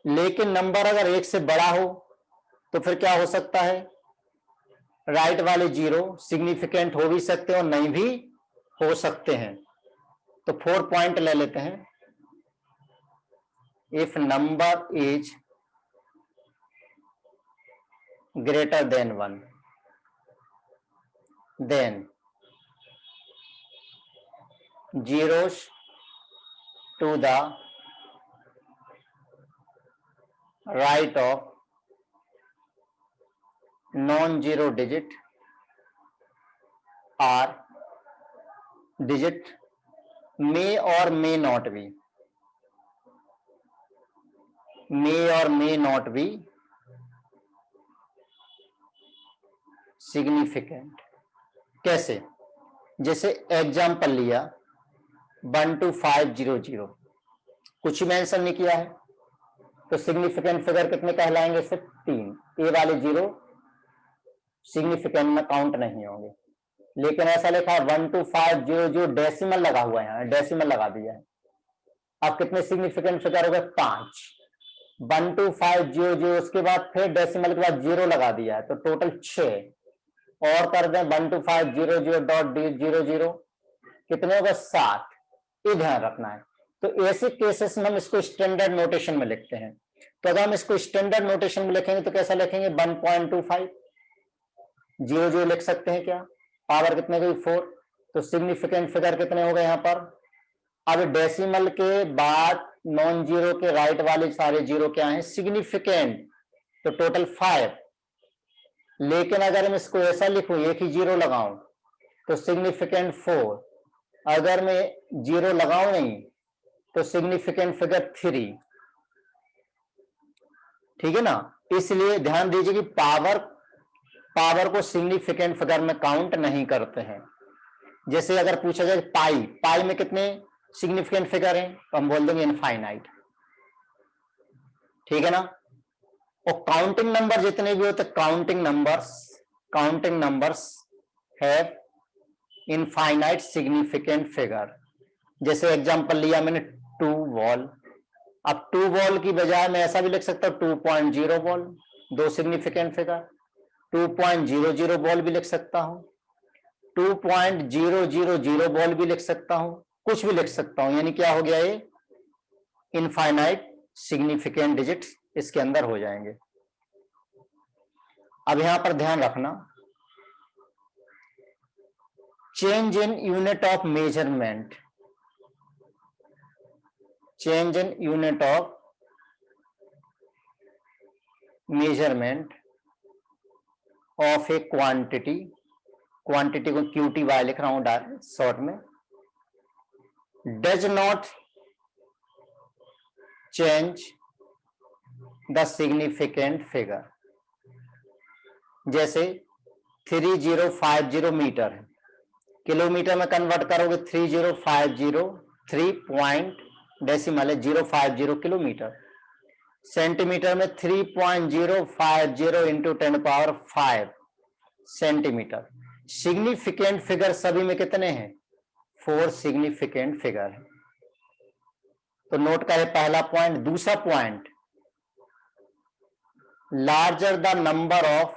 लेकिन नंबर अगर 1 से बड़ा हो तो फिर क्या हो सकता है, राइट वाले 0 सिग्निफिकेंट हो भी सकते हैं और नहीं भी हो सकते हैं। तो 4 पॉइंट ले लेते हैं। If number is greater than 1 then zeros to the right of non-zero digit are digit may or may not be significant। कैसे, जैसे एग्जाम्पल लिया 12500, कुछ ही मेंशन नहीं किया है, तो सिग्निफिकेंट फिगर कितने कहलाएंगे, सिर्फ 3। ए वाले 0 सिग्निफिकेंट में काउंट नहीं होंगे। लेकिन ऐसा लिखा है 12500, डेसिमल लगा हुआ है, यहाँ डेसिमल लगा दिया है। अब कितने सिग्निफिकेंट फिगर हो गए, 5। 12500 उसके बाद फिर डेसिमल के बाद 0 लगा दिया है, तो टोटल 6 और कर दें 12500.00, कितने हो गए, 7। ये ध्यान रखना है। तो ऐसे केसेस में हम इसको स्टैंडर्ड नोटेशन में लिखते हैं। तो अगर हम इसको स्टैंडर्ड नोटेशन में लिखेंगे तो कैसा लिखेंगे, 1.25 00 लिख सकते हैं क्या, पावर कितने गई, 4। तो सिग्निफिकेंट फिगर कितने हो गए यहाँ पर। अब डेसिमल के बाद नॉन जीरो के राइट वाले सारे जीरो क्या हैं, सिग्निफिकेंट, तो टोटल 5। लेकिन अगर मैं इसको ऐसा लिखूं, एक ही जीरो लगाऊं, तो सिग्निफिकेंट 4। अगर मैं जीरो लगाऊं नहीं तो सिग्निफिकेंट फिगर 3। ठीक है ना। इसलिए ध्यान दीजिए कि पावर को सिग्निफिकेंट फिगर में काउंट नहीं करते हैं। जैसे अगर पूछा जाए पाई में कितने सिग्निफिकेंट फिगर हैं, तो हम बोल देंगे इनफाइनाइट। ठीक है ना। और काउंटिंग नंबर जितने भी होते, counting numbers have infinite significant figure. जैसे एग्जांपल लिया मैंने 2 वॉल। अब 2 वॉल की बजाय मैं ऐसा भी लिख सकता हूं 2.0 वॉल, 2 सिग्निफिकेंट फिगर। 2.00 वॉल भी लिख सकता हूं, 2.000 वॉल भी लिख सकता हूं, कुछ भी लिख सकता हूं। यानी क्या हो गया, ये इनफाइनाइट सिग्निफिकेंट डिजिट्स इसके अंदर हो जाएंगे। अब यहां पर ध्यान रखना, change in unit of measurement, change in unit of measurement of A quantity, quantity को QTY लिख रहा हूं शॉर्ट में, does not change the significant figure. जैसे 3050 मीटर है, किलोमीटर में कन्वर्ट करोगे 3050, 3 पॉइंट डेसिमल है 050 किलोमीटर। सेंटीमीटर में 3.050 इंटू 10⁵ सेंटीमीटर। सिग्निफिकेंट फिगर सभी में कितने हैं, 4 सिग्निफिकेंट फिगर है। तो नोट का है पहला पॉइंट। दूसरा point, larger the number of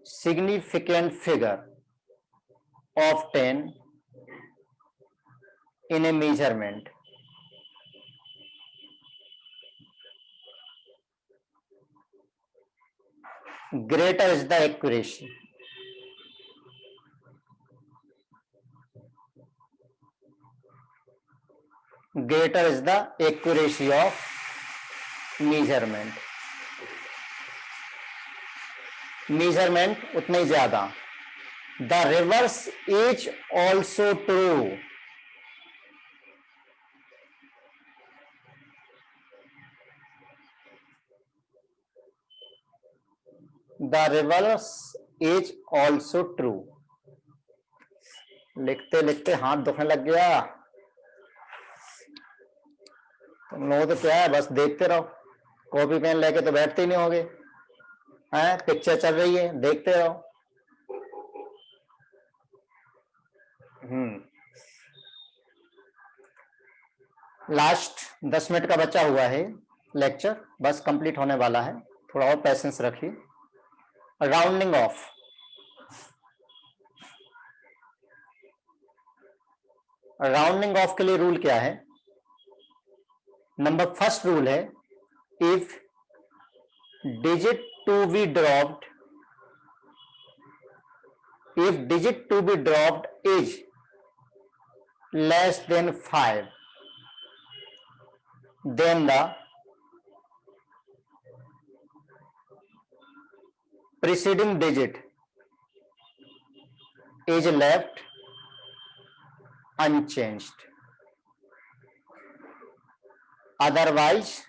significant figure of 10 in a measurement, greater is the accuracy। greater is the accuracy of measurement, उतने ही ज्यादा। The reverse is also true। The reverse is also true। लिखते लिखते हाथ दुखने लग गया। तुम लोगों तो क्या है, बस देखते रहो, कॉपी पेन लेके तो बैठते ही नहीं होगे, हैं, पिक्चर चल रही है देखते रहो। लास्ट 10 मिनट का बचा हुआ है। लेक्चर बस कंप्लीट होने वाला है, थोड़ा और पेशेंस रखिए। राउंडिंग ऑफ, राउंडिंग ऑफ के लिए रूल क्या है? नंबर फर्स्ट रूल है, if digit to be dropped, if digit to be dropped is less than 5, then the preceding digit is left unchanged, otherwise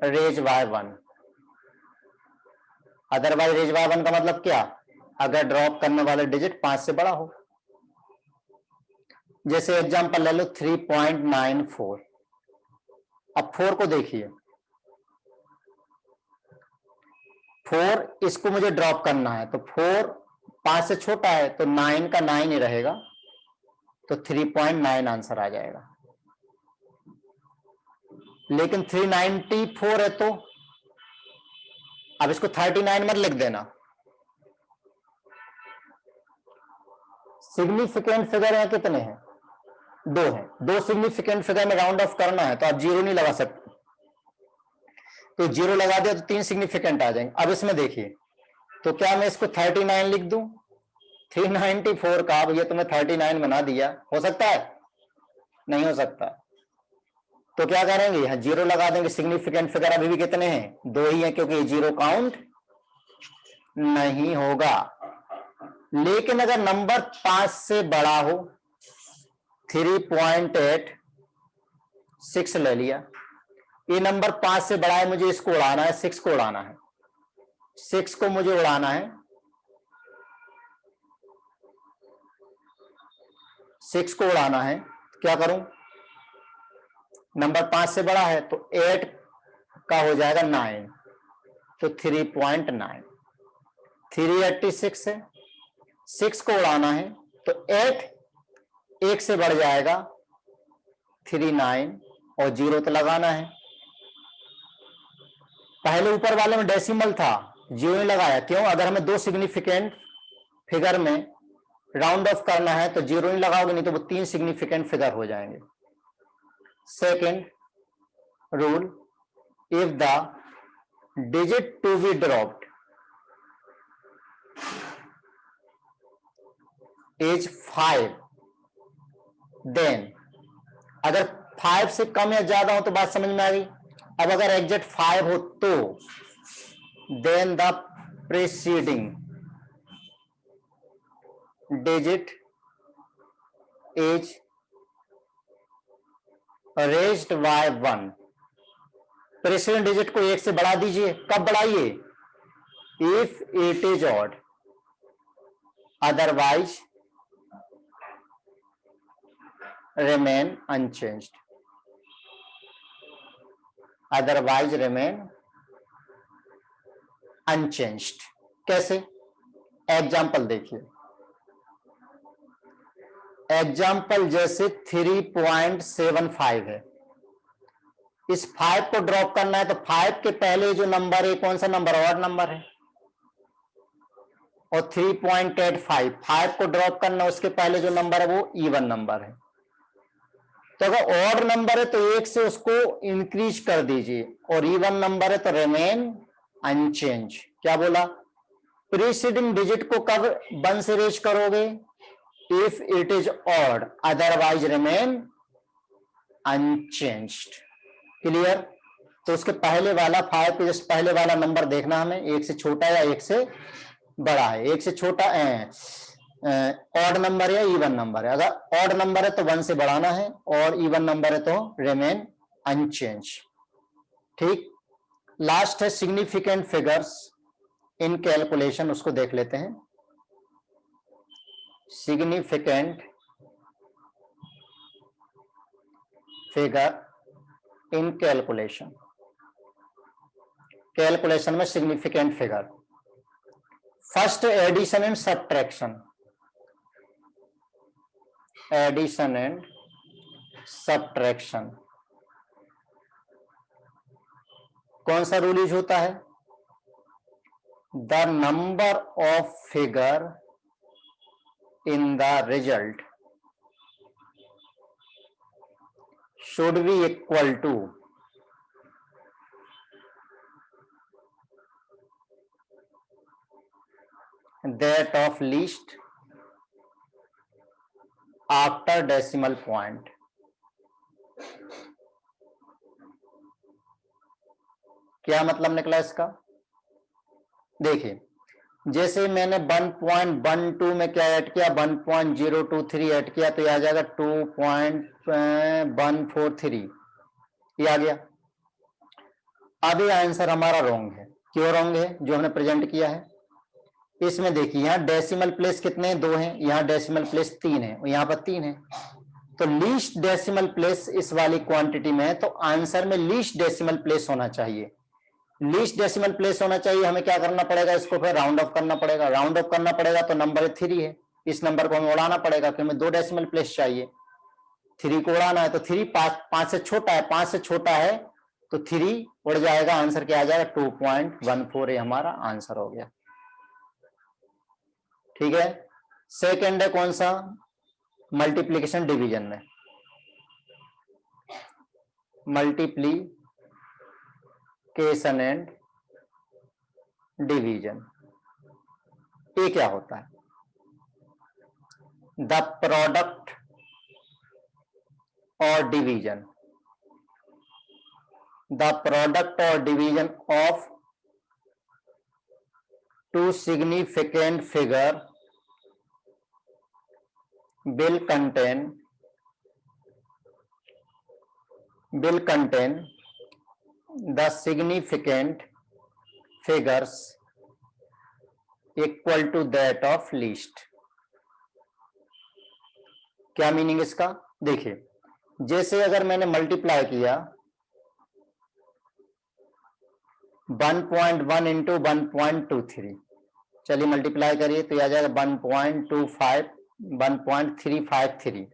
raise by 1। Otherwise raise by 1 का मतलब क्या? अगर ड्रॉप करने वाला डिजिट 5 से बड़ा हो। जैसे एग्जांपल ले लो 3.94। अब 4 को देखिए, 4 इसको मुझे ड्रॉप करना है, तो 4 5 से छोटा है तो 9 का 9 ही रहेगा, तो 3.9 आंसर आ जाएगा। लेकिन 394 है तो अब इसको 39 मत लिख देना। सिग्निफिकेंट फिगर है कितने हैं? 2 हैं। 2 सिग्निफिकेंट फिगर में राउंड ऑफ करना है तो आप 0 नहीं लगा सकते, तो 0 लगा दिया तो 3 सिग्निफिकेंट आ जाएंगे। अब इसमें देखिए, तो क्या मैं इसको 39 लिख दूं? 394 का ये तो मैं 39 बना दिया, हो सकता है? नहीं हो सकता। तो क्या करेंगे, यहां 0 लगा देंगे। सिग्निफिकेंट फिगर अभी भी कितने हैं? 2 ही है, क्योंकि 0 काउंट नहीं होगा। लेकिन अगर नंबर 5 से बड़ा हो, 3.86 ले लिया, ये नंबर 5 से बड़ा है, मुझे इसको उड़ाना है, 6 को उड़ाना है, 6 को मुझे उड़ाना है, 6 को उड़ाना है। क्या करूं? नंबर 5 से बड़ा है तो 8 का हो जाएगा 9, तो 3.9। 386 है, 6 को उड़ाना है तो 8 1 से बढ़ जाएगा 39, और 0 तो लगाना है। पहले ऊपर वाले में डेसिमल था, 0 नहीं लगाया। क्यों? अगर हमें 2 सिग्निफिकेंट फिगर में राउंड ऑफ करना है तो 0 नहीं लगाओगे, नहीं तो वो 3 सिग्निफिकेंट फिगर हो जाएंगे। Second rule, if the digit to be dropped is 5, then, अगर 5 से कम या ज्यादा हो तो बात समझ में आ गई। अब अगर एग्जैक्ट 5 हो तो then the preceding digit is raised by 1। Preceding digit को 1 से बढ़ा दीजिए। कब बढ़ाइए? If it is odd, otherwise remain unchanged, otherwise remain unchanged। कैसे? एग्जाम्पल देखिए, एग्जाम्पल जैसे 3.75 है, इस 5 को ड्रॉप करना है तो 5 के पहले जो नंबर है कौन सा नंबर? ऑड नंबर है। और 3.85, 5 को ड्रॉप करना, उसके पहले जो नंबर है वो इवन नंबर है। तो अगर ऑड नंबर है तो 1 से उसको इंक्रीज कर दीजिए, और इवन नंबर है तो रिमेन अनचेंज। क्या बोला? प्रीसीडिंग डिजिट को कब 1 से रेज करोगे? If it is odd, otherwise remain unchanged. Clear? तो उसके पहले वाला 5 के जस्ट पहले वाला नंबर देखना हमें, 1 से छोटा या 1 से बड़ा है। 1 से छोटा ऑड नंबर या इवन नंबर है। अगर ऑड नंबर है तो 1 से बढ़ाना है, और इवन नंबर है तो रिमेन अनचेंज। ठीक। लास्ट है सिग्निफिकेंट फिगर्स इन कैलकुलेशन, उसको देख लेते हैं। Significant figure in calculation, calculation में significant figure. First addition and subtraction, addition and subtraction. कौन सा रूल यूज होता है? The number of figure in the result should be equal to that of least after decimal point. क्या मतलब निकला इसका? देखिए, जैसे मैंने 1.12 में क्या ऐड किया, 1.023 ऐड किया, तो ये आ जाएगा 2.143, ये आ गया। अब ये आंसर हमारा रॉन्ग है। क्यों रॉन्ग है? जो हमने प्रेजेंट किया है इसमें देखिए, यहाँ डेसिमल प्लेस कितने हैं? 2 हैं। यहाँ डेसिमल प्लेस 3 है और यहाँ पर 3 है। तो लीस्ट डेसिमल प्लेस इस वाली क्वांटिटी में है, तो आंसर में लीस्ट डेसिमल प्लेस होना चाहिए। लीस्ट डेसिमल प्लेस होना चाहिए, हमें क्या करना पड़ेगा? इसको फिर राउंड ऑफ करना पड़ेगा। राउंड ऑफ करना पड़ेगा तो नंबर 3 है, इस नंबर को हमें उड़ाना पड़ेगा, क्योंकि हमें 2 डेसिमल प्लेस चाहिए। 3 को उड़ाना है तो 3 5 से छोटा है, 5 से छोटा है तो 3 उड़ जाएगा। आंसर क्या आ जाएगा? 2.14। ये हमारा आंसर हो गया। ठीक है। सेकेंड है कौन सा? मल्टीप्लीकेशन डिवीजन में। मल्टीप्लीकेशन एंड डिवीजन, ये क्या होता है? द प्रोडक्ट और डिवीजन, द प्रोडक्ट और division of 2 significant figure will contain the significant figures equal to that of least। क्या मीनिंग इसका? देखिए, जैसे अगर मैंने मल्टीप्लाई किया 1.1 इंटू 1.23, चलिए मल्टीप्लाई करिए तो आ जाएगा 1.353,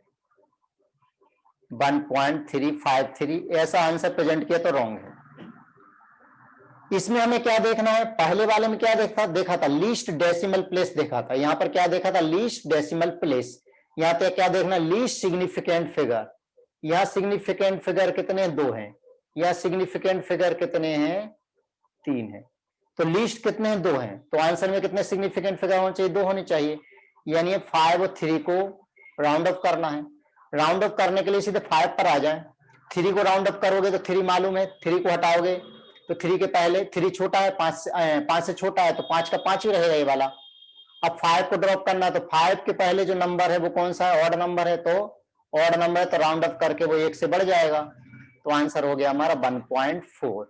1.353। ऐसा आंसर प्रेजेंट किया तो रॉन्ग है। इसमें हमें क्या देखना है? पहले वाले में क्या देखा था? लीस्ट डेसिमल प्लेस देखा था। यहां पर क्या देखा था? Least decimal place. यहां पे क्या देखना? Least significant figure. यहां सिग्निफिकेंट फिगर कितने? 2 हैं। यहां सिग्निफिकेंट फिगर कितने हैं? 3 है। तो लीस्ट कितने हैं? 2 हैं। तो आंसर में कितने सिग्निफिकेंट फिगर होने चाहिए? 2 होने चाहिए। यानी 5 और 3 को राउंड ऑफ करना है। राउंड ऑफ करने के लिए सीधे 5 पर आ जाए। 3 को राउंड ऑफ करोगे तो 3 मालूम है, 3 को हटाओगे तो 3 के पहले 3 छोटा है, 5 से छोटा है तो 5 का 5 ही रहेगा ये वाला। अब 5 को ड्रॉप करना है तो 5 के पहले जो नंबर है वो कौन सा है? ऑड नंबर है। तो ऑड नंबर है तो राउंड ऑफ करके वो 1 से बढ़ जाएगा। तो आंसर हो गया हमारा 1.4।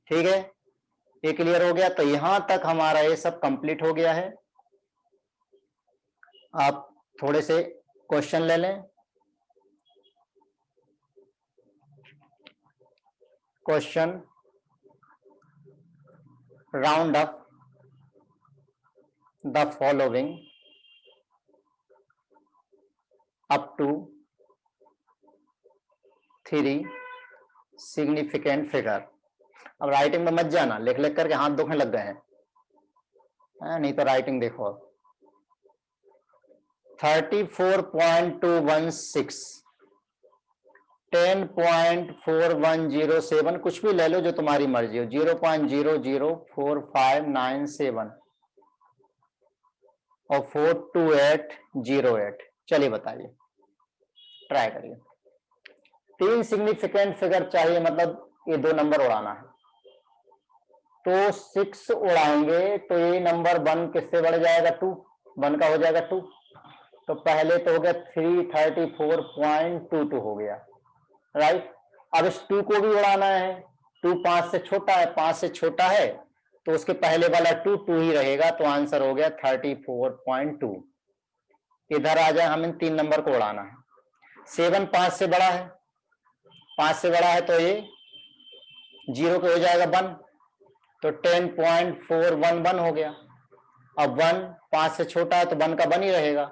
ठीक है, ये क्लियर हो गया। तो यहां तक हमारा ये सब कंप्लीट हो गया है। आप थोड़े से क्वेश्चन ले लें। Question round up the following up to 3 significant figure. अब राइटिंग में मत जाना, लिख लिख करके हाथ दुखने लग गए हैं, नहीं तो राइटिंग देखो। 34.216, 10.4107, कुछ भी ले लो जो तुम्हारी मर्जी हो, 0.004597 और 42808। चलिए बताइए, ट्राई करिए। 3 सिग्निफिकेंट फिगर चाहिए, मतलब ये 2 नंबर उड़ाना है। तो 6 उड़ाएंगे तो ये नंबर 1 किससे बढ़ जाएगा? 2, 1 का हो जाएगा 2। तो पहले तो हो गया 334.22 हो गया, राइट। अब इस 2 को भी उड़ाना है। 2 5 से छोटा है, 5 से छोटा है तो उसके पहले वाला 2 ही रहेगा। तो आंसर हो गया 34.2। इधर आ जाए, हमें 3 नंबर को उड़ाना है। 7 5 से बड़ा है, 5 से बड़ा है तो ये 0 को हो जाएगा 1, तो 10.411 हो गया। अब 1 5 से छोटा है तो 1 का 1 ही रहेगा,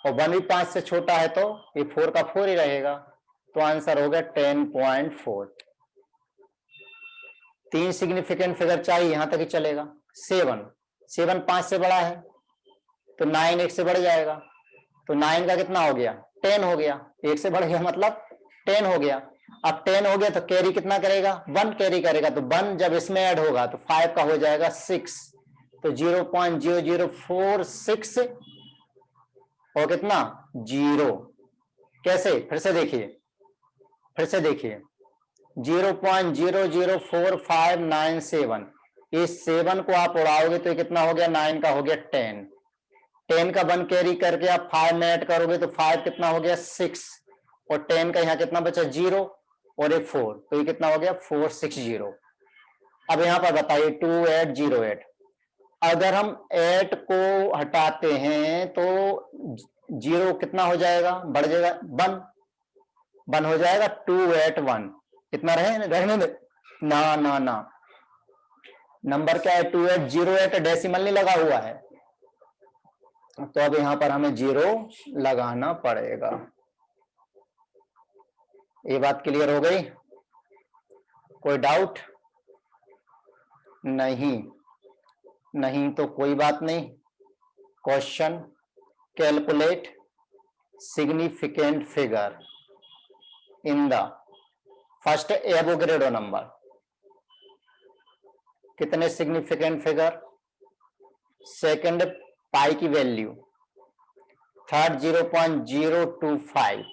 और 1 भी 5 से छोटा है तो ये 4 का 4 ही रहेगा। तो आंसर हो गया 10.4। 3 सिग्निफिकेंट फिगर चाहिए, यहां तक ही चलेगा। 7 5 से बड़ा है तो 9 1 से बढ़ जाएगा, तो 9 का कितना हो गया 10 हो गया, 1 से बढ़ गया मतलब 10 हो गया। अब 10 हो गया तो कैरी कितना करेगा 1 कैरी करेगा, तो 1 जब इसमें ऐड होगा तो 5 का हो जाएगा 6, तो 0.0046 और कितना 0। कैसे, फिर से देखिए 0.004597, इस 7 को आप उड़ाओगे तो ये कितना हो गया 9 का हो गया 10 का 1 कैरी करके आप 5 में ऐड करोगे तो 5 कितना हो गया 6, और 10 का यहाँ कितना बचा 0 और ये 4, तो ये कितना हो गया 460। अब यहाँ पर बताइए 2808, अगर हम 8 को हटाते हैं तो 0 कितना हो जाएगा, बढ़ जाएगा 1 हो जाएगा 281, कितना रहने दे ना नंबर क्या है 2808, डेसिमल नहीं लगा हुआ है, तो अब यहां पर हमें 0 लगाना पड़ेगा। ये बात क्लियर हो गई, कोई डाउट नहीं तो कोई बात नहीं। Question, calculate significant figure in the first Avogadro number. कितने सिग्निफिकेंट फिगर, सेकंड पाई की वैल्यू, थर्ड 0.025,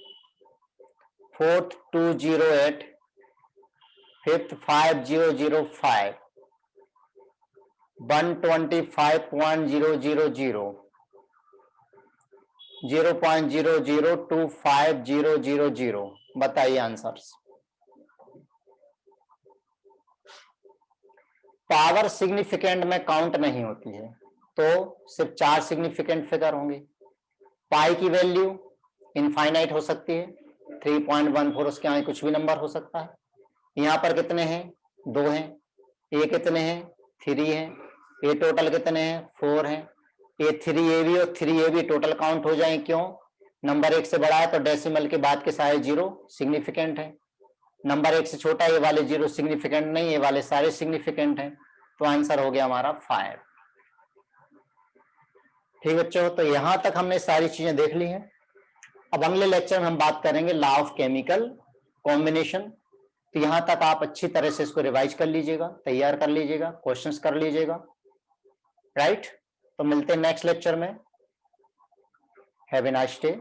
फोर्थ 208, फिफ्थ 5005, 125.000, 0.0025000। बताइए आंसर्स। पावर सिग्निफिकेंट में काउंट नहीं होती है तो सिर्फ 4 सिग्निफिकेंट फिगर होंगे। पाई की वैल्यू इनफाइनाइट हो सकती है, 3.14, उसके आगे कुछ भी नंबर हो सकता है। यहाँ पर कितने हैं 2 हैं, ये कितने हैं 3 हैं, ये टोटल कितने हैं 4 हैं, ये 3AB और 3AB टोटल काउंट हो जाए, क्यों नंबर 1 से बड़ा है तो डेसिमल के बाद के सारे 0 सिग्निफिकेंट है, नंबर 1 से छोटा है ये वाले 0 सिग्निफिकेंट नहीं, ये वाले सारे सिग्निफिकेंट हैं, तो आंसर हो गया हमारा 5। ठीक बच्चों, तो यहां तक हमने सारी चीजें देख ली हैं। अब अगले लेक्चर में हम बात करेंगे लॉ ऑफ केमिकल कॉम्बिनेशन। तो यहां तक आप अच्छी तरह से इसको रिवाइज कर लीजिएगा, तैयार कर लीजिएगा, क्वेश्चंस कर लीजिएगा, राइट। तो मिलते हैं नेक्स्ट लेक्चर में। Have a nice day.